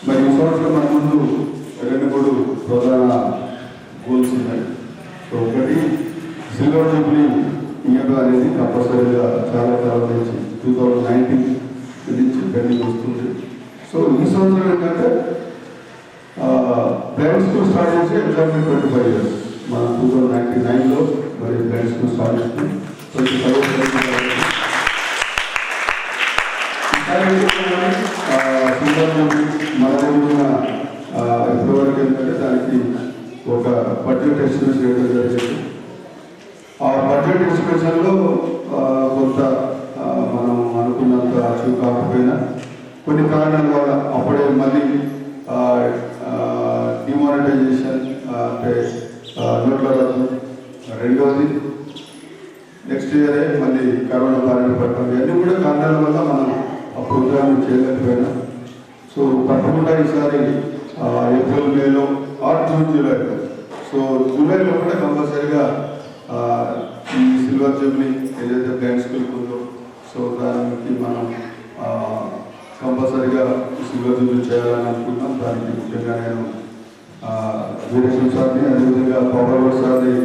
మరి ఈ సంవత్సరం మన ముందు 2 ప్రధాన గోల్స్ ఉన్నాయి. సో ఒకటి సిల్వర్ జూబ్లీ ఇయర్ అనేది కంపల్సరీగా చాలా నుంచి 2019 నుంచి పెండింగ్ వస్తుంది. సో ఈ సంవత్సరం ఏంటంటే ప్రైవేట్ స్కూల్ స్టార్ట్ చేసి ఎగ్జామిన్ 25 years మన 2099లో మరి ప్రైవేట్ స్కూల్ స్టార్ట్ చేస్తుంది. మన రోజున ఫిబ్రవరికి ఏంటంటే దానికి ఒక బడ్జెట్ ఎస్టిమేషన్ వేయడం జరిగింది. ఆ బడ్జెట్ ఎస్టిమేషన్లో కొంత మనం అనుకున్నంత అచీవ్ కాకపోయినా కొన్ని కారణాల వల్ల అప్పుడే మళ్ళీ డిమానిటైజేషన్ అంటే నోట్ల రద్దు, రెండోది నెక్స్ట్ ఇయరే మళ్ళీ కరోనా బారిన పడటం, ఇవన్నీ కూడా కారణాల వల్ల మనం ఆ ప్రోగ్రామ్ చేయలేకపోయినా. సో తప్పకుండా ఈసారి ఏప్రిల్ మేలో ఆర్ జూన్ జూలైలో, సో జూలైలో కూడా కంపల్సరీగా ఈ సిల్వర్ జూబ్లీ ఏదైతే బ్లైండ్ స్కూల్కి ఉందో సో దానికి మనం కంపల్సరీగా సిల్వర్ జూబ్లీ చేయాలని అనుకుంటున్నాం. దానికి ముఖ్యంగా నేను వీరేశ్వర సార్ని అదేవిధంగా పవర్ సార్ని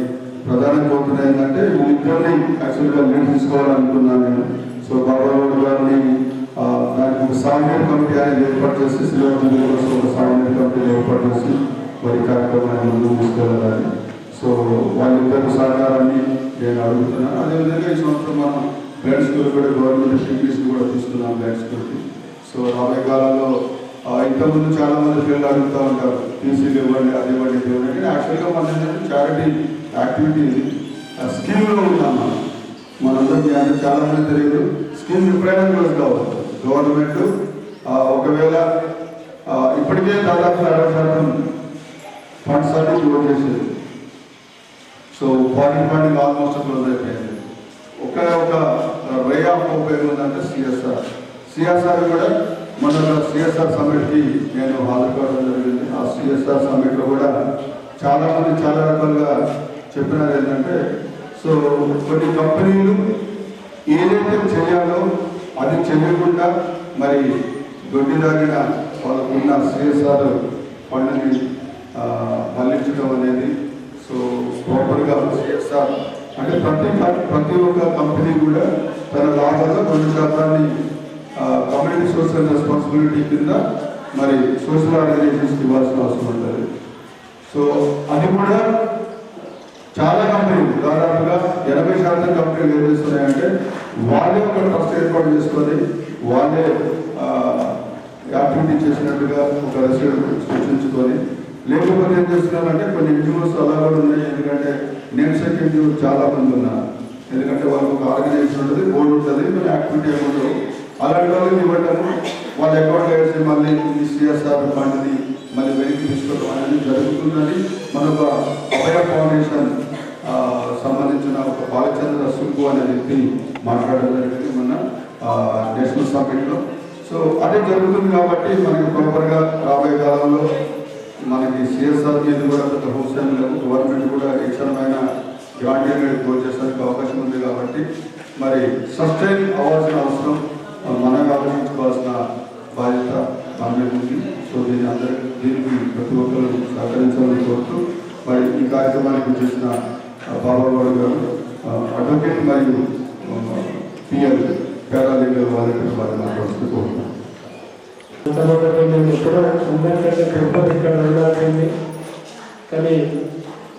ప్రధానంగా కోరుతున్నా ఏంటంటే వీళ్ళిద్దరిని యాక్చువల్గా లీడ్ తీసుకోవాలనుకున్నాను నేను. సో పవర్ గారిని దానికి ఒక సామాన్య కమిటీ అనేది ఏర్పాటు చేసి సిల్వర్ జూబ్లీ కోసం ఒక సామాన్య కమిటీ ఏర్పాటు చేసి వారి కార్యక్రమాన్ని ముందుకు తీసుకెళ్ళాలి. సో వాళ్ళిద్దరు సహకారాన్ని నేను అడుగుతున్నాను. అదేవిధంగా ఈ సంవత్సరం మనం బ్లైండ్ స్కూల్ కూడా గవర్నమెంట్ ఇంగ్లీష్ కూడా తీసుకున్నాం బ్లైండ్ స్కూల్కి. సో రాబోయే కాలంలో ఇంతకుముందు చాలా మంది పిల్లలు అడుగుతూ ఉంటారు టీసీలు ఇవ్వండి, అది ఇవ్వండి, ఇది ఇవ్వండి. కానీ యాక్చువల్గా మన చారిటీ యాక్టివిటీ స్కీమ్లో ఉన్నాం మనందరికీ. అంటే చాలా మంది తెలియదు స్కీమ్ ఎప్పుడైనా క్లోజ్ కావచ్చు. గవర్నమెంట్ ఒకవేళ ఇప్పటికే దాదాపు 60% ఫండ్స్ అన్ని క్లోజ్ చేసేది. సో ఫండింగ్ ఆల్మోస్ట్ క్లోజ్ అయిపోయింది. ఒక వే ఆఫ్ ఉపయోగం ఉందంటే సిఎస్ఆర్ కూడా మన సిఎస్ఆర్ సమ్మిట్కి నేను హాజరు కావడం జరిగింది. ఆ సిఎస్ఆర్ సమ్మిట్లో కూడా చాలామంది చాలా రకాలుగా చెప్పినారు ఏంటంటే సో కొన్ని కంపెనీలు ఏదైతే చేయాలో అది చేయకుండా మరి దొడ్డి దాగిన వాళ్ళకున్న సిఎస్ఆర్ ఫండ్ని మళ్లించడం అనేది. సో ప్రాపర్గా సిఎస్ఆర్ అంటే ప్రతి ఒక్క కంపెనీ కూడా తన లాభంలో 2% కమ్యూనిటీ సోషల్ రెస్పాన్సిబిలిటీ కింద మరి సోషల్ ఆర్గనైజేషన్స్కి ఇవ్వాల్సిన అవసరం ఉంటుంది. సో అది కూడా చాలా కంపెనీలు దాదాపుగా 80% కంపెనీలు ఏం చేస్తున్నాయంటే వాళ్ళే ఒక ట్రస్ట్ ఏర్పాటు చేసుకొని వాళ్ళే యాక్టివిటీ చేసినట్టుగా ఒక రసీదు సృష్టించుకొని, లేకపోతే ఏం చేస్తున్నారంటే కొన్ని ఎన్జిఓస్ అలా కూడా ఉన్నాయి. ఎందుకంటే నేమ్ సెక్ ఎన్జిఓ చాలా మంది ఉన్నారు. ఎందుకంటే వాళ్ళకి ఒక ఆర్గనైజేషన్ ఉంటుంది, బోర్డు ఉంటుంది, కొన్ని యాక్టివిటీ ఏముండవు. అలాంటి వాళ్ళకి ఇవ్వటము వాళ్ళ అకౌంట్లో వేసి మళ్ళీ ఈ సిఎస్ఆర్ ఫండ్ని మళ్ళీ వెనక్కి తీసుకోవడం అనేది జరుగుతుందని మన ఒక అభయ ఫౌండేషన్ సంబంధించిన ఒక బాలచంద్ర సుబ్బు అనే వ్యక్తి మాట్లాడడం జరిగింది మన నేషనల్ సమ్మిట్లో. సో అదే జరుగుతుంది కాబట్టి మనకి ప్రాపర్గా రాబోయే కాలంలో మనకి సిఎస్ఆర్ మీద కూడా కొంత హోస్టల్ గవర్నమెంట్ కూడా ఇచ్చమైన గ్రాంట్ అనేది క్లోజ్ చేసడానికి అవకాశం ఉంది. కాబట్టి మరి సస్టైన్ అవ్వాల్సిన అవసరం మనం ఆలోచించుకోవాల్సిన బాధ్యత మన మీద ఉంది. సో దీనికి ప్రతి ఒక్కరు సహకరించాలని కోరుతూ మరి ఈ కార్యక్రమానికి చేసిన బాబాగౌడ్ గారు అడ్వకేట్ మరియు పిఎల్ పారాలీగల్ వాలంటీర్ వారిని మాట్లాడుతూ కోరుతున్నాను. నేను ఎప్పుడో అందరికంటే గొప్పది ఇక్కడ ఉండాల్సింది, కానీ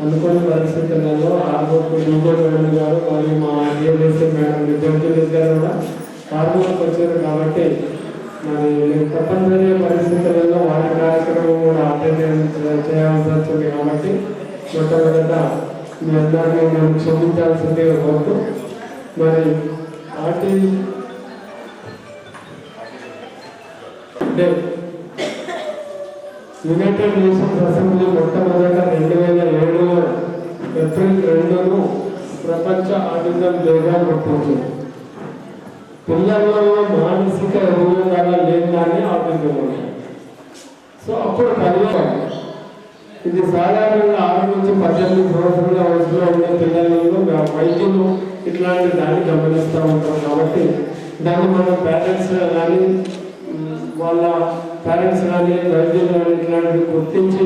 అనుకోని పరిస్థితులలో ఆర్మూర్కు యూజర్ మేడం గారు మరియు మా డిఎల్ఎస్ఏ మేడం విద్యార్థులు కూడా ఆర్మూర్కి వచ్చారు. కాబట్టి మరి తప్పనిసరి పరిస్థితులలో వారి కార్యక్రమం కూడా అటెండ్ చేయాల్సి వచ్చింది. కాబట్టి మొట్టమొదట మీ అందరినీ మేము క్షమించాల్సిందే కోరుతూ మరి యునైటెడ్ నేషన్స్ అసెంబ్లీ మొట్టమొదట 2007 ఏప్రిల్ 2 ప్రపంచ ఆటిజం డేగా గుర్తించింది. పిల్లలలో మానసిక ఎదుగుదల లేదని ఆటిజం ఉంది. సో అప్పుడు ఇది సాధారణంగా 6 నుంచి 18 సంవత్సరాల వయసులో ఉండే పిల్లలలో వైద్యులు ఇట్లాంటి దాన్ని గమనిస్తూ ఉంటారు. కాబట్టి దాన్ని మన పేరెంట్స్ కానీ వాళ్ళ పేరెంట్స్ కానీ వైద్యులు కానీ ఇట్లాంటివి గుర్తించి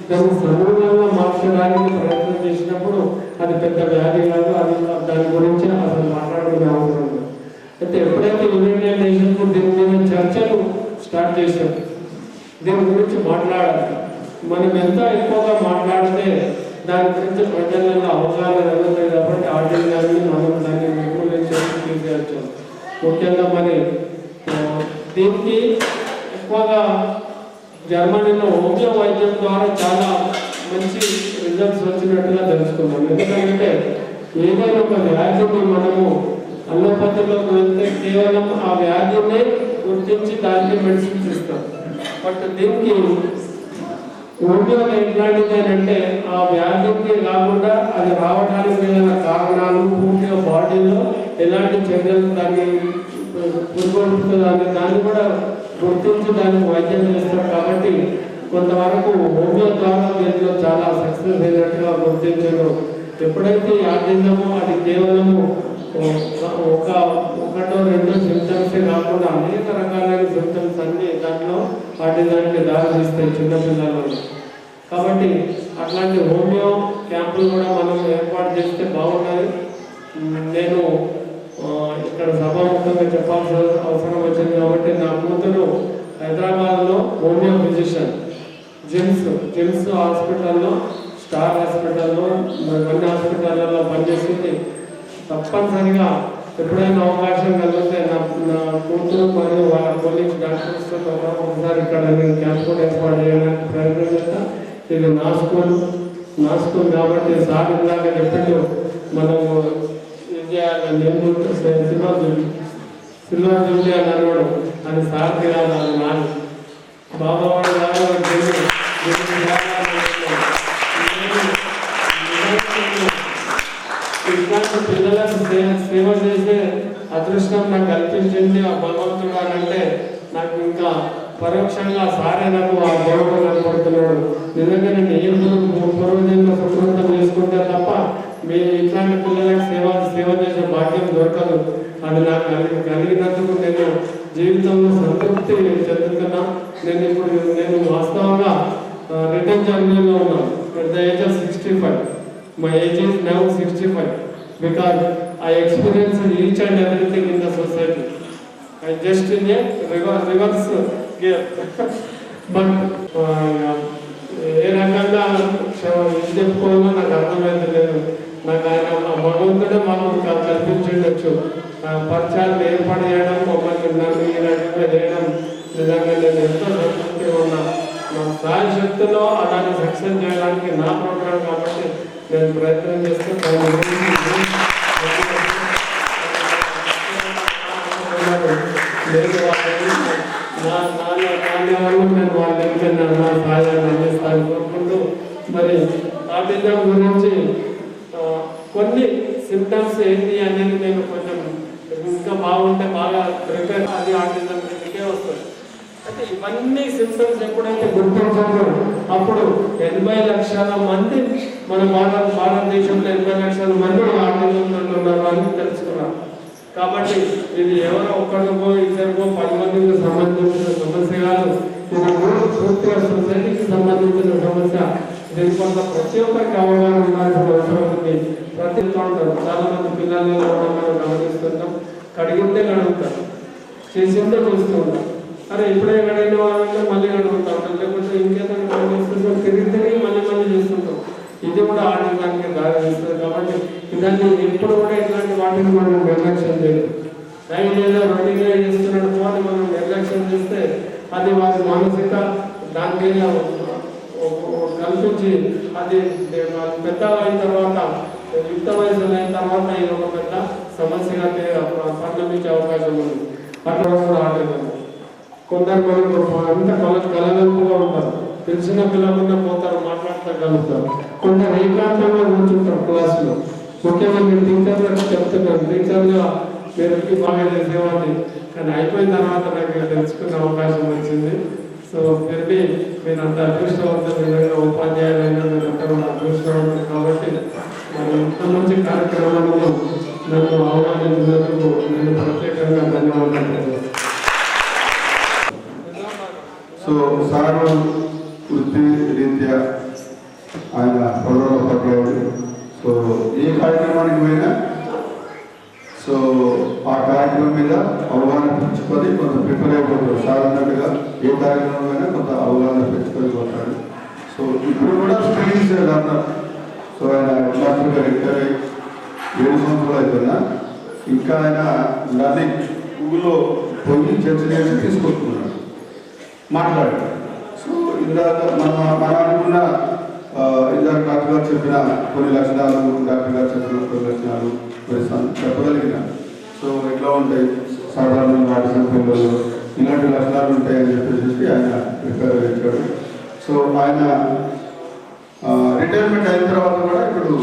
దాన్ని సమూలంగా మార్చడానికి ప్రయత్నం చేసినప్పుడు అది పెద్ద వ్యాధి కాదు. అది దాని గురించి అసలు మాట్లాడుకునే అవసరం ఉంది. అయితే ఎప్పుడైతే యునైటెడ్ నేషన్స్ దీని మీద చర్చలు స్టార్ట్ చేశారు, దీని గురించి మాట్లాడాలి. మనం ఎంత ఎక్కువగా మాట్లాడితే దాని గురించి ప్రజలలో అవగాహన కలుగుతాయి. కాబట్టి ఆటోని మనం దాన్ని నిర్మూలించేసి తీసేయచ్చు. ముఖ్యంగా మరి దీనికి ఎక్కువగా జర్మనీలో హోమియో వైద్యం ద్వారా చాలా మంచి రిజల్ట్స్ వచ్చినట్టుగా తెలుసుకున్నాం. ఎందుకంటే ఏదైనా ఒక వ్యాధిని మనము అల్లోపతిలోకి వెళ్తే కేవలం ఆ వ్యాధిని గుర్తించి దానికి మెడిసిన్స్ ఇస్తాం. బట్ దీనికి హోమియోలో ఎట్లాంటిది అంటే ఆ వ్యాధికి కాకుండా అది రావడానికి ఏదైనా కారణాలు హోమియో బాడీలో ఎలాంటి చర్యలు దాన్ని పురుగొల్పుతుందని దాన్ని కూడా గుర్తించి దానికి వైద్యం చేస్తారు. కాబట్టి కొంతవరకు హోమియో ద్వారా దీంట్లో చాలా సక్సెస్ అయినట్టుగా గుర్తించారు. ఎప్పుడైతే ఆర్టిజమో అది కేవలము ఒకటో రెండో సిమ్టమ్సే కాకుండా అనేక రకాలైన సిమ్టమ్స్ అన్ని దాంట్లో ఆర్టిజానికి దారితీస్తాయి చిన్నపిల్లలు. కాబట్టి అట్లాంటి హోమియో క్యాంపులు కూడా మనం ఏర్పాటు చేస్తే బాగుంటుంది. నేను ఇక్కడ సభాముఖంగా చెప్పాల్సిన అవసరం వచ్చింది కాబట్టి నా కూతురు హైదరాబాద్లో హోమియో ఫిజిషియన్ జిమ్స్ హాస్పిటల్లో, స్టార్ హాస్పిటల్లో, అన్ని హాస్పిటల్లో పనిచేసింది. తప్పనిసరిగా ఎప్పుడైనా అవకాశం కలిగితే నా కూతురు మరియు వాళ్ళ కొలీగ్స్ డాక్టర్స్తో ఒకసారి ఇక్కడ నేను క్యాంప్ కూడా ఏర్పాటు చేయడానికి ప్రయత్నం చేస్తా. ఇది నా స్కూల్ కాబట్టి సార్ ఇందాక చెప్పిండు మనం నేను సిల్వర్ జూబ్లీ అని అన్నాడు. అది సార్కి కాదు, అది నాది. బాబావాడు కాదు. ఇట్లాంటి పిల్లలకు సేవ చేసే అదృష్టం నాకు కల్పించింది ఆ భగవంతుడు అని అంటే నాకు ఇంకా పరోక్షంగా సారే నాకు ఆ దేవుడు కనపడుతున్నాడు. నిజంగా నేను ఏం పూర్వజన్మ సుకృతం చేసుకుంటే తప్ప మీ ఇట్లాంటి పిల్లలకు సేవ చేసే భాగ్యం దొరకదు. అది నాకు కలిగినందుకు నేను జీవితంలో సంతృప్తి చెందుతున్నా. నేను వాస్తవంగా రిటర్న్ జర్నీలో ఉన్నాను. At the age of 65. My age is now 65 because I experienced each and everything in the society. I just in a reverse gear. But ఏ రకంగా చెప్పుకోవాలో నాకు అర్థమైతే లేదు. నాకు ఆయన భగవంతుడే మాకు కల్పించుండొచ్చు. పరిచయాలు ఏర్పాటు చేయడం, మమ్మల్ని నన్ను ఈ రకంగా చేయడం నిజంగా నేను ఎంతో సంతృప్తిగా ఉన్నా. నా సాయ శక్తిలో అలానే సక్సెస్ చేయడానికి నా ప్రోగ్రాం కాబట్టి నేను ప్రయత్నం చేస్తే నేను వాళ్ళకి నా సహాయాన్ని అందిస్తాను కోరుకుంటూ, మరి ఆర్టిజం గురించి కొన్ని సిమ్టమ్స్ ఏంటి అనేది నేను కొంచెం ఇంకా బాగుంటే బాగా ప్రిపేర్ అది ఆర్టిజం మీకే వస్తుంది. అంటే ఇవన్నీ సిమ్టమ్స్ ఎప్పుడైతే గుర్తించారో అప్పుడు 80 లక్షల మంది మన భారతదేశంలో 80 లక్షల మంది ఆర్టిజంతో ఉన్నారు అని తెలుసుకున్నారు. కాబట్టి ఇది ఎవరో ఒక్కరికో ఇద్దరికో 10 మందికి సంబంధించిన సమస్య కాదు. ఇది పూర్తిగా సొసైటీకి సంబంధించిన సమస్య. దీని కొంత ప్రతి ఒక్కరికి అవగాహన ఉండాల్సిన అవసరం ఉంది. ప్రతి ఉంటారు చాలా మంది పిల్లలు మనం గమనిస్తుంటాం. కడిగితే కడుగుతారు, చేసిందే చూస్తూ ఉంటాం. అరే ఇప్పుడే కడిగిన వాళ్ళంటే మళ్ళీ కడుగుతాం, లేకపోతే ఇంకేదైనా గమనిస్తుంటాం, తిరిగి మళ్ళీ చేస్తుంటాం. ఇది కూడా ఆడడానికి దారి తీస్తుంది. కాబట్టి దాన్ని ఎప్పుడు కూడా ఇట్లాంటి వాటిని మనం నిర్లక్ష్యం చేయదు. నైట్ ఏదో రొటీన్గా చేస్తున్నాడు పోని మనం నిర్లక్ష్యం చేస్తే అది వారి మానసిక దాని మీద కల్పించి అది పెద్ద అయిన తర్వాత యుక్త వయసు అయిన తర్వాత ఇది ఒక పెద్ద సమస్యగా పరిణమించే అవకాశం ఉంది. అట్లా కూడా ఆడలేదు. కొందరు మనకు అంత కలగలుపుగా ఉంటారు, తెలిసిన పిల్లలున్న పోతారు, మాట్లాడగలుగుతారు. కొందరు ఏకాంతంగా కూర్చుంటారు క్లాసులో. ముఖ్యంగా మీరు టీచర్లకు చెప్తున్నారు, టీచర్గా మీరు బాగా చేసేవాడిని, కానీ అయిపోయిన తర్వాత నాకు తెలుసుకునే అవకాశం వచ్చింది. సో తిరిగి మీరు అంత అదృష్టవంతం, విధంగా ఉపాధ్యాయులైనా మీరు అంతా కూడా అదృష్టవంతం. కాబట్టి మరి ఇంత మంచి కార్యక్రమాలను నన్ను ఆహ్వానించినందుకు నేను ప్రత్యేకంగా ధన్యవాదాలు. సో సారు వృత్తి రీత్యా ఆయన పదవులు. సో ఏ కార్యక్రమానికి పోయినా సో ఆ కార్యక్రమం మీద అవగాహన పెంచుకొని కొంత ప్రిపేర్ అయిపోతాడు. సాధారణంగా ఏ కార్యక్రమం అయినా కొంత అవగాహన పెంచుకొని పోతాడు. సో ఇప్పుడు కూడా స్టడీస్ అన్నారు. సో ఆయన డాక్టర్గా రిటైర్ అయ్యి 7 సంవత్సరాలు అయిపోయినా ఇంకా ఆయన లర్నింగ్ గూగుల్లో పోయి చర్చ తీసుకొస్తున్నాడు, మాట్లాడాడు. సో ఇందాక మన అనుకున్న ఇందాక డాక్టర్ గారు చెప్పిన కొన్ని లక్షణాలు, డాక్టర్ గారు చెప్పిన కొన్ని లక్షణాలు మరి చెప్పగలిగిన సో ఎట్లా ఉంటాయి సాధారణంగా ఆర్టిజం పిల్లలు ఇలాంటి లక్షణాలు ఉంటాయని చెప్పేసి ఆయన ప్రిపేర్ చేశాడు. సో ఆయన రిటైర్మెంట్ అయిన తర్వాత కూడా ఇప్పుడు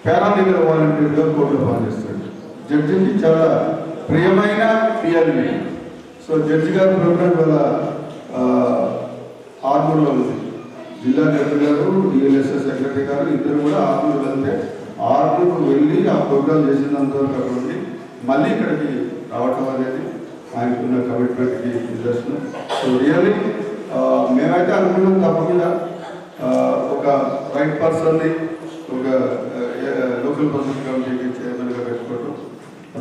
పారాలీగల్ వాలంటీర్గా కోర్టులో పనిచేస్తాడు. జడ్జికి చాలా ప్రియమైన పిఎల్వి. సో జడ్జి గారి ప్రోగ్రాం వల్ల ఆర్మూర్లో ఉంది. జిల్లా కలెక్టర్ గారు, డిఎల్ఎస్ఎస్ సెక్రటరీ గారు ఇద్దరు కూడా ఆర్మూర్ వెళ్తే ఆర్మూర్ వెళ్ళి ఆ ప్రోగ్రాం చేసినంత వరకు అక్కడ ఉండి మళ్ళీ ఇక్కడికి రావటం అనేది ఆయనకున్న కమిట్మెంట్కి నిదర్శనం. సో రియల్లీ మేమైతే అనుకున్నాం తప్పకుండా ఒక రైట్ పర్సన్ని ఒక లోకల్ పబ్లిక్ కమిటీకి చైర్మన్గా పెట్టుకోవడం,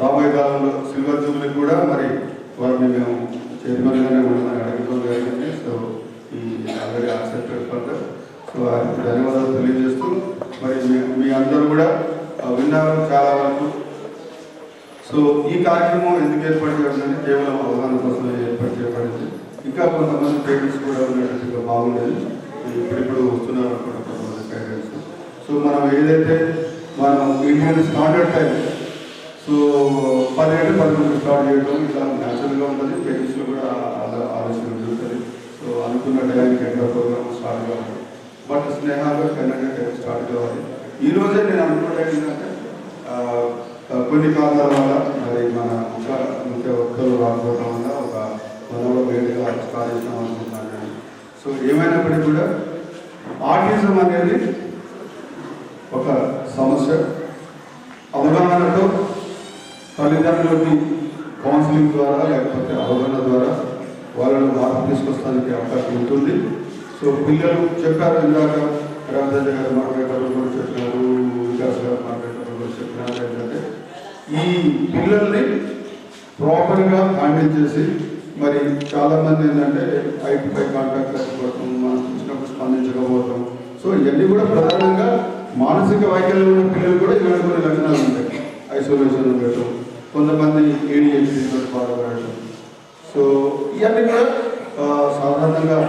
రాబోయే కాలంలో సిల్వర్ జూబ్లీ కూడా మరి వారిని మేము చైర్మన్గానే ఉండమని అడగడం జరిగింది. సో ఈ ఆల్రెడీ యాక్సెప్టెడ్ ఫర్దర్. సో ఆయనకు ధన్యవాదాలు తెలియజేస్తూ మరి మీ అందరూ కూడా విన్నారు చాలా వరకు. సో ఈ కార్యక్రమం ఎందుకు ఏర్పాటు చేయాలంటే కేవలం అవగాహన కోసమే ఏర్పాటు చేయబడింది. ఇంకా కొంతమంది పేరెంట్స్ కూడా ఉన్నట్టుగా బాగుండేది. ఇప్పుడు వస్తున్నారు అనుకుంటా కొంతమంది పేరెంట్స్. సో మనం ఏదైతే మనం Indian standard time so 10-11 start చేయడం ఇట్లా న్యాచురల్గా ఉంటుంది. పేరెంట్స్లో కూడా ఆలోచన ఉంటుంది. సో అనుకున్న టైంకి ఎక్కడ ప్రోగ్రామ్ స్టార్ట్ కావాలి, బట్ స్నేహాలు కన్నడ టైం స్టార్ట్ కావాలి. ఈరోజే నేను అనుకున్నది ఏంటంటే కొన్ని కారణాల వల్ల మరి మన ముఖ్య వక్తలు రాకపోవడం వల్ల ఒక మనలో వేడిగా స్టార్ట్ చేసినాం అనుకుంటున్నాను. సో ఏమైనప్పటికీ కూడా ఆటిజం అనేది ఒక సమస్య. అవగాహనతో తల్లిదండ్రులకి కౌన్సిలింగ్ ద్వారా లేకపోతే అవగాహన ద్వారా వాళ్ళను మార్పు తీసుకొస్తానికి అవకాశం ఉంటుంది. సో పిల్లలు చెప్పారు, ఇందాక రవిచంద్ర గారు మాట్లాడేటప్పుడు కూడా చెప్పినారు, వికాస్ గారు మాట్లాడేటప్పుడు కూడా చెప్పినారు. ఏంటంటే ఈ పిల్లల్ని ప్రాపర్గా హ్యాండిల్ చేసి మరి చాలామంది ఏంటంటే ఐటీపై కాంటాక్ట్ లేకపోవడం, మనం చూసినప్పుడు స్పందించకపోవడం. సో ఇవన్నీ కూడా ప్రధానంగా మానసిక వైకల్యం ఉన్న పిల్లలు కూడా ఇలాంటి కొన్ని లక్షణాలు ఉంటాయి. ఐసోలేషన్ ఉండటం, కొంతమంది ఏడిహెచ్డీతో బాధపడటం. సో ఇవన్నీ కూడా సాధారణంగా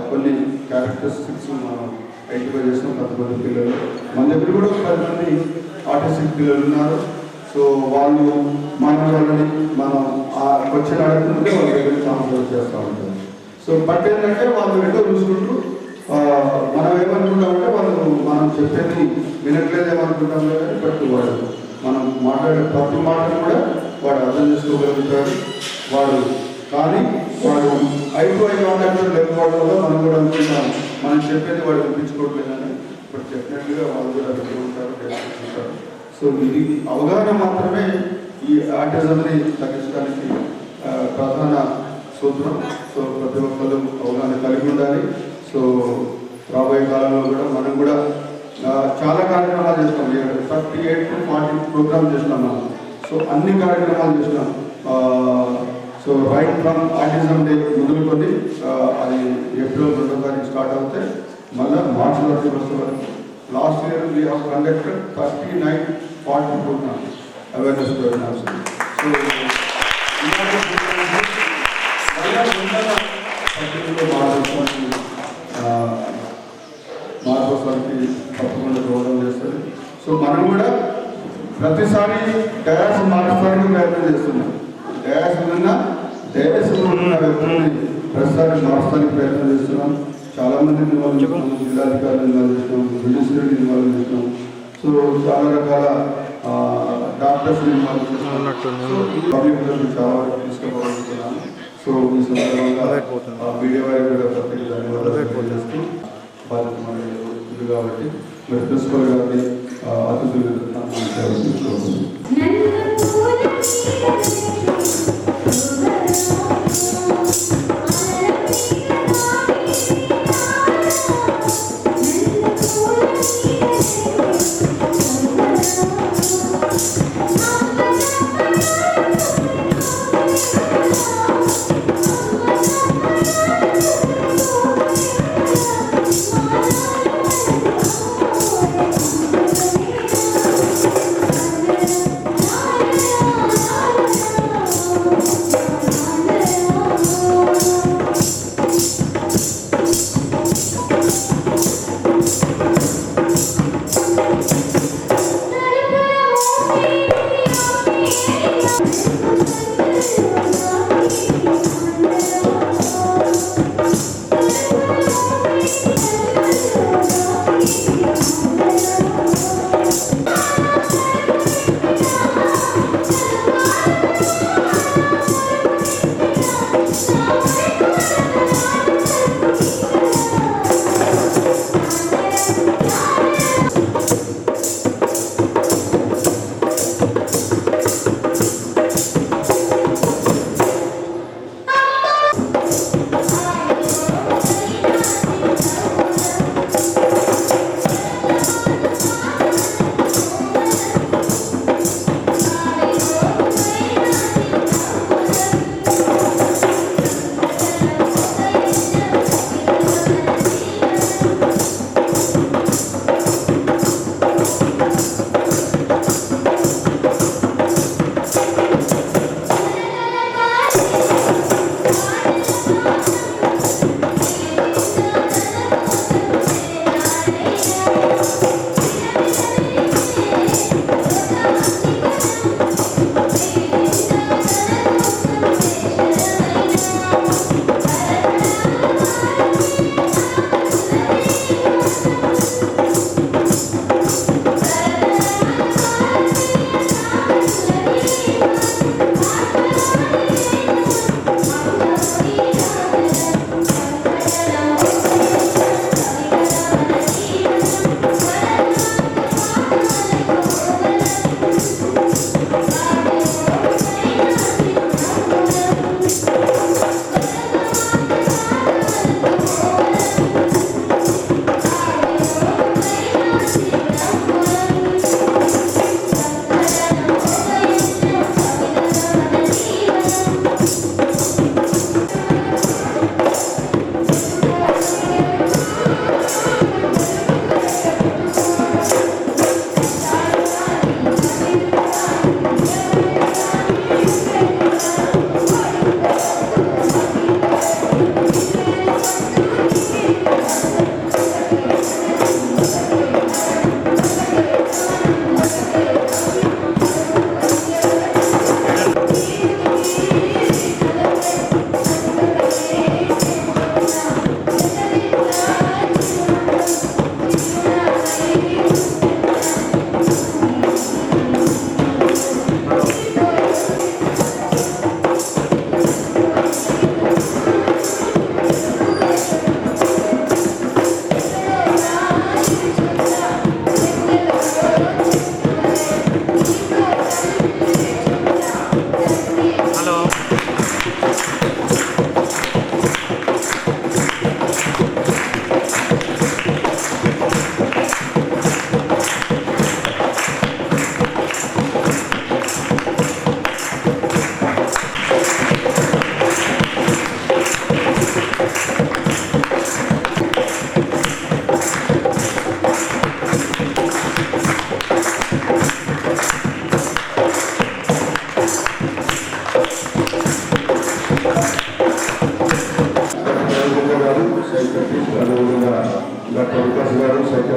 కొన్ని క్యారెక్టరిస్టిక్స్ మనం ఐడెంటిఫై చేసిన కొంతమంది పిల్లలు మన దగ్గర కూడా 10 మంది ఆర్టిస్టిక్ పిల్లలు ఉన్నారు. సో వాళ్ళు వాళ్ళని మనం వచ్చిన అడుగుతుంటే వాళ్ళ దగ్గర ట్రాన్స్ఫర్ చేస్తూ ఉంటాం. సో బట్ ఏంటంటే వాళ్ళు రెండో చూసుకుంటూ మనం ఏమనుకుంటామంటే వాళ్ళు మనం చెప్పేది వినట్లేదేమనుకుంటాం కానీ బట్ వాడు మనం మాట్లాడే ప్రతి మాటను కూడా వాడు అర్థం చేసుకోగలుగుతాడు. వాడు కానీ వాడు ఐ కాంటాక్ట్ లేకపోవడం వల్ల మనం కూడా అనుకుంటాం మనం చెప్పేది వాడు వినిపించుకోవట్లేదని. బట్ డెఫినెట్గా వాళ్ళు కూడా ఉంటారు, తెలుసుకుంటారు. సో ఇది అవగాహన మాత్రమే ఈ ఆటిజంని తగ్గించడానికి ప్రధాన సూత్రం. సో ప్రతి ఒక్కరు అవగాహన కలిగి ఉండాలి. సో రాబోయే కాలంలో కూడా మనం కూడా చాలా కార్యక్రమాలు చేస్తాం. 38 to 40 ప్రోగ్రామ్ చేసినాం మనం. సో అన్ని కార్యక్రమాలు చేసినాం. So right from autism day మొదలుకొని అది ఏప్రిల్ 2వ తారీఖు స్టార్ట్ అవుతే మళ్ళీ మార్చి 31 వరకు. Last year we have conducted 39-40 programmes, awareness programmes. So మార్గోత్సవానికి తప్పకుండా ప్రోగ్రాం చేస్తుంది. సో మనం కూడా ప్రతిసారి డయాస్ మార్చడానికి ప్రయత్నం చేస్తున్నాం. డయాస్ ఉన్న వ్యక్తుల్ని ప్రతిసారి మార్చడానికి ప్రయత్నం చేస్తున్నాం. చాలామంది ఇన్వాల్వ్ చేస్తున్నాం, జిల్లాధికారులు ఇన్వాల్వ్ చేస్తున్నాం, మినిస్టర్ని ఇన్వాల్వ్ చేస్తున్నాం. సో చాలా రకాల డాక్టర్స్ ఇన్వాల్వ్ చేస్తున్నాం. పబ్లిక్ చాలా వరకు తీసుకోవాలనుకున్నాను. సో ఈ సందర్భంగా మీడియా వారికి కూడా ప్రత్యేక ధన్యవాదాలు చేస్తూ బాధ్యత మనది కాబట్టి మరి ప్రిన్సిపల్ గారిని అతిథులు Thank you.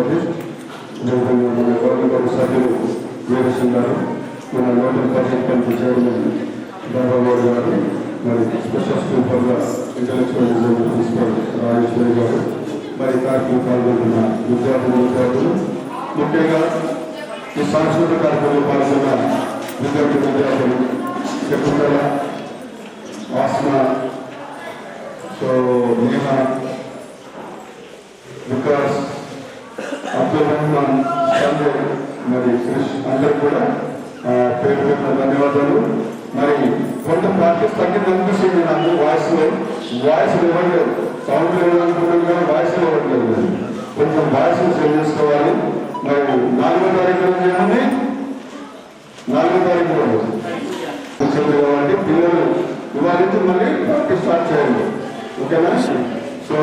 సతీష్, అదేవిధంగా మన గవర్నమెంట్ సభ్యులు వీరసింగ్ గారు, మన local project committee chairman Babagoud గారు, మరి special school for the intellectual disable principal Rajeshwari గారు, మరి కార్యక్రమం పాల్గొంటున్న విద్యార్థులు, ముఖ్యంగా ఈ సాంస్కృతిక కార్యక్రమంలో పాల్గొన్న విద్యార్థులు చెప్పుకోల ఆస్మా, సో నేహా, వికాస్, అబ్దుల్ రహమాన్, సంజయ్, మరి క్రిష్ అందరూ కూడా పేరు పెట్టిన ధన్యవాదాలు. మరి కొంత ప్రాక్టీస్ తగ్గింది అనిపిస్తుంది నాకు వాయిస్ ఇవ్వట్లేదు, సౌండ్ ఇవ్వాలనుకున్నాను కానీ వాయిస్ ఇవ్వట్లేదు. కొంచెం వాయిస్ సెల్ చేసుకోవాలి. మరి 4వ తారీఖు ఏముంది, 4వ తారీఖు కాబట్టి పిల్లలు ఇవాళ నుంచి మళ్ళీ ప్రాక్టీస్ స్టార్ట్ చేయండి. ఓకేనా? సో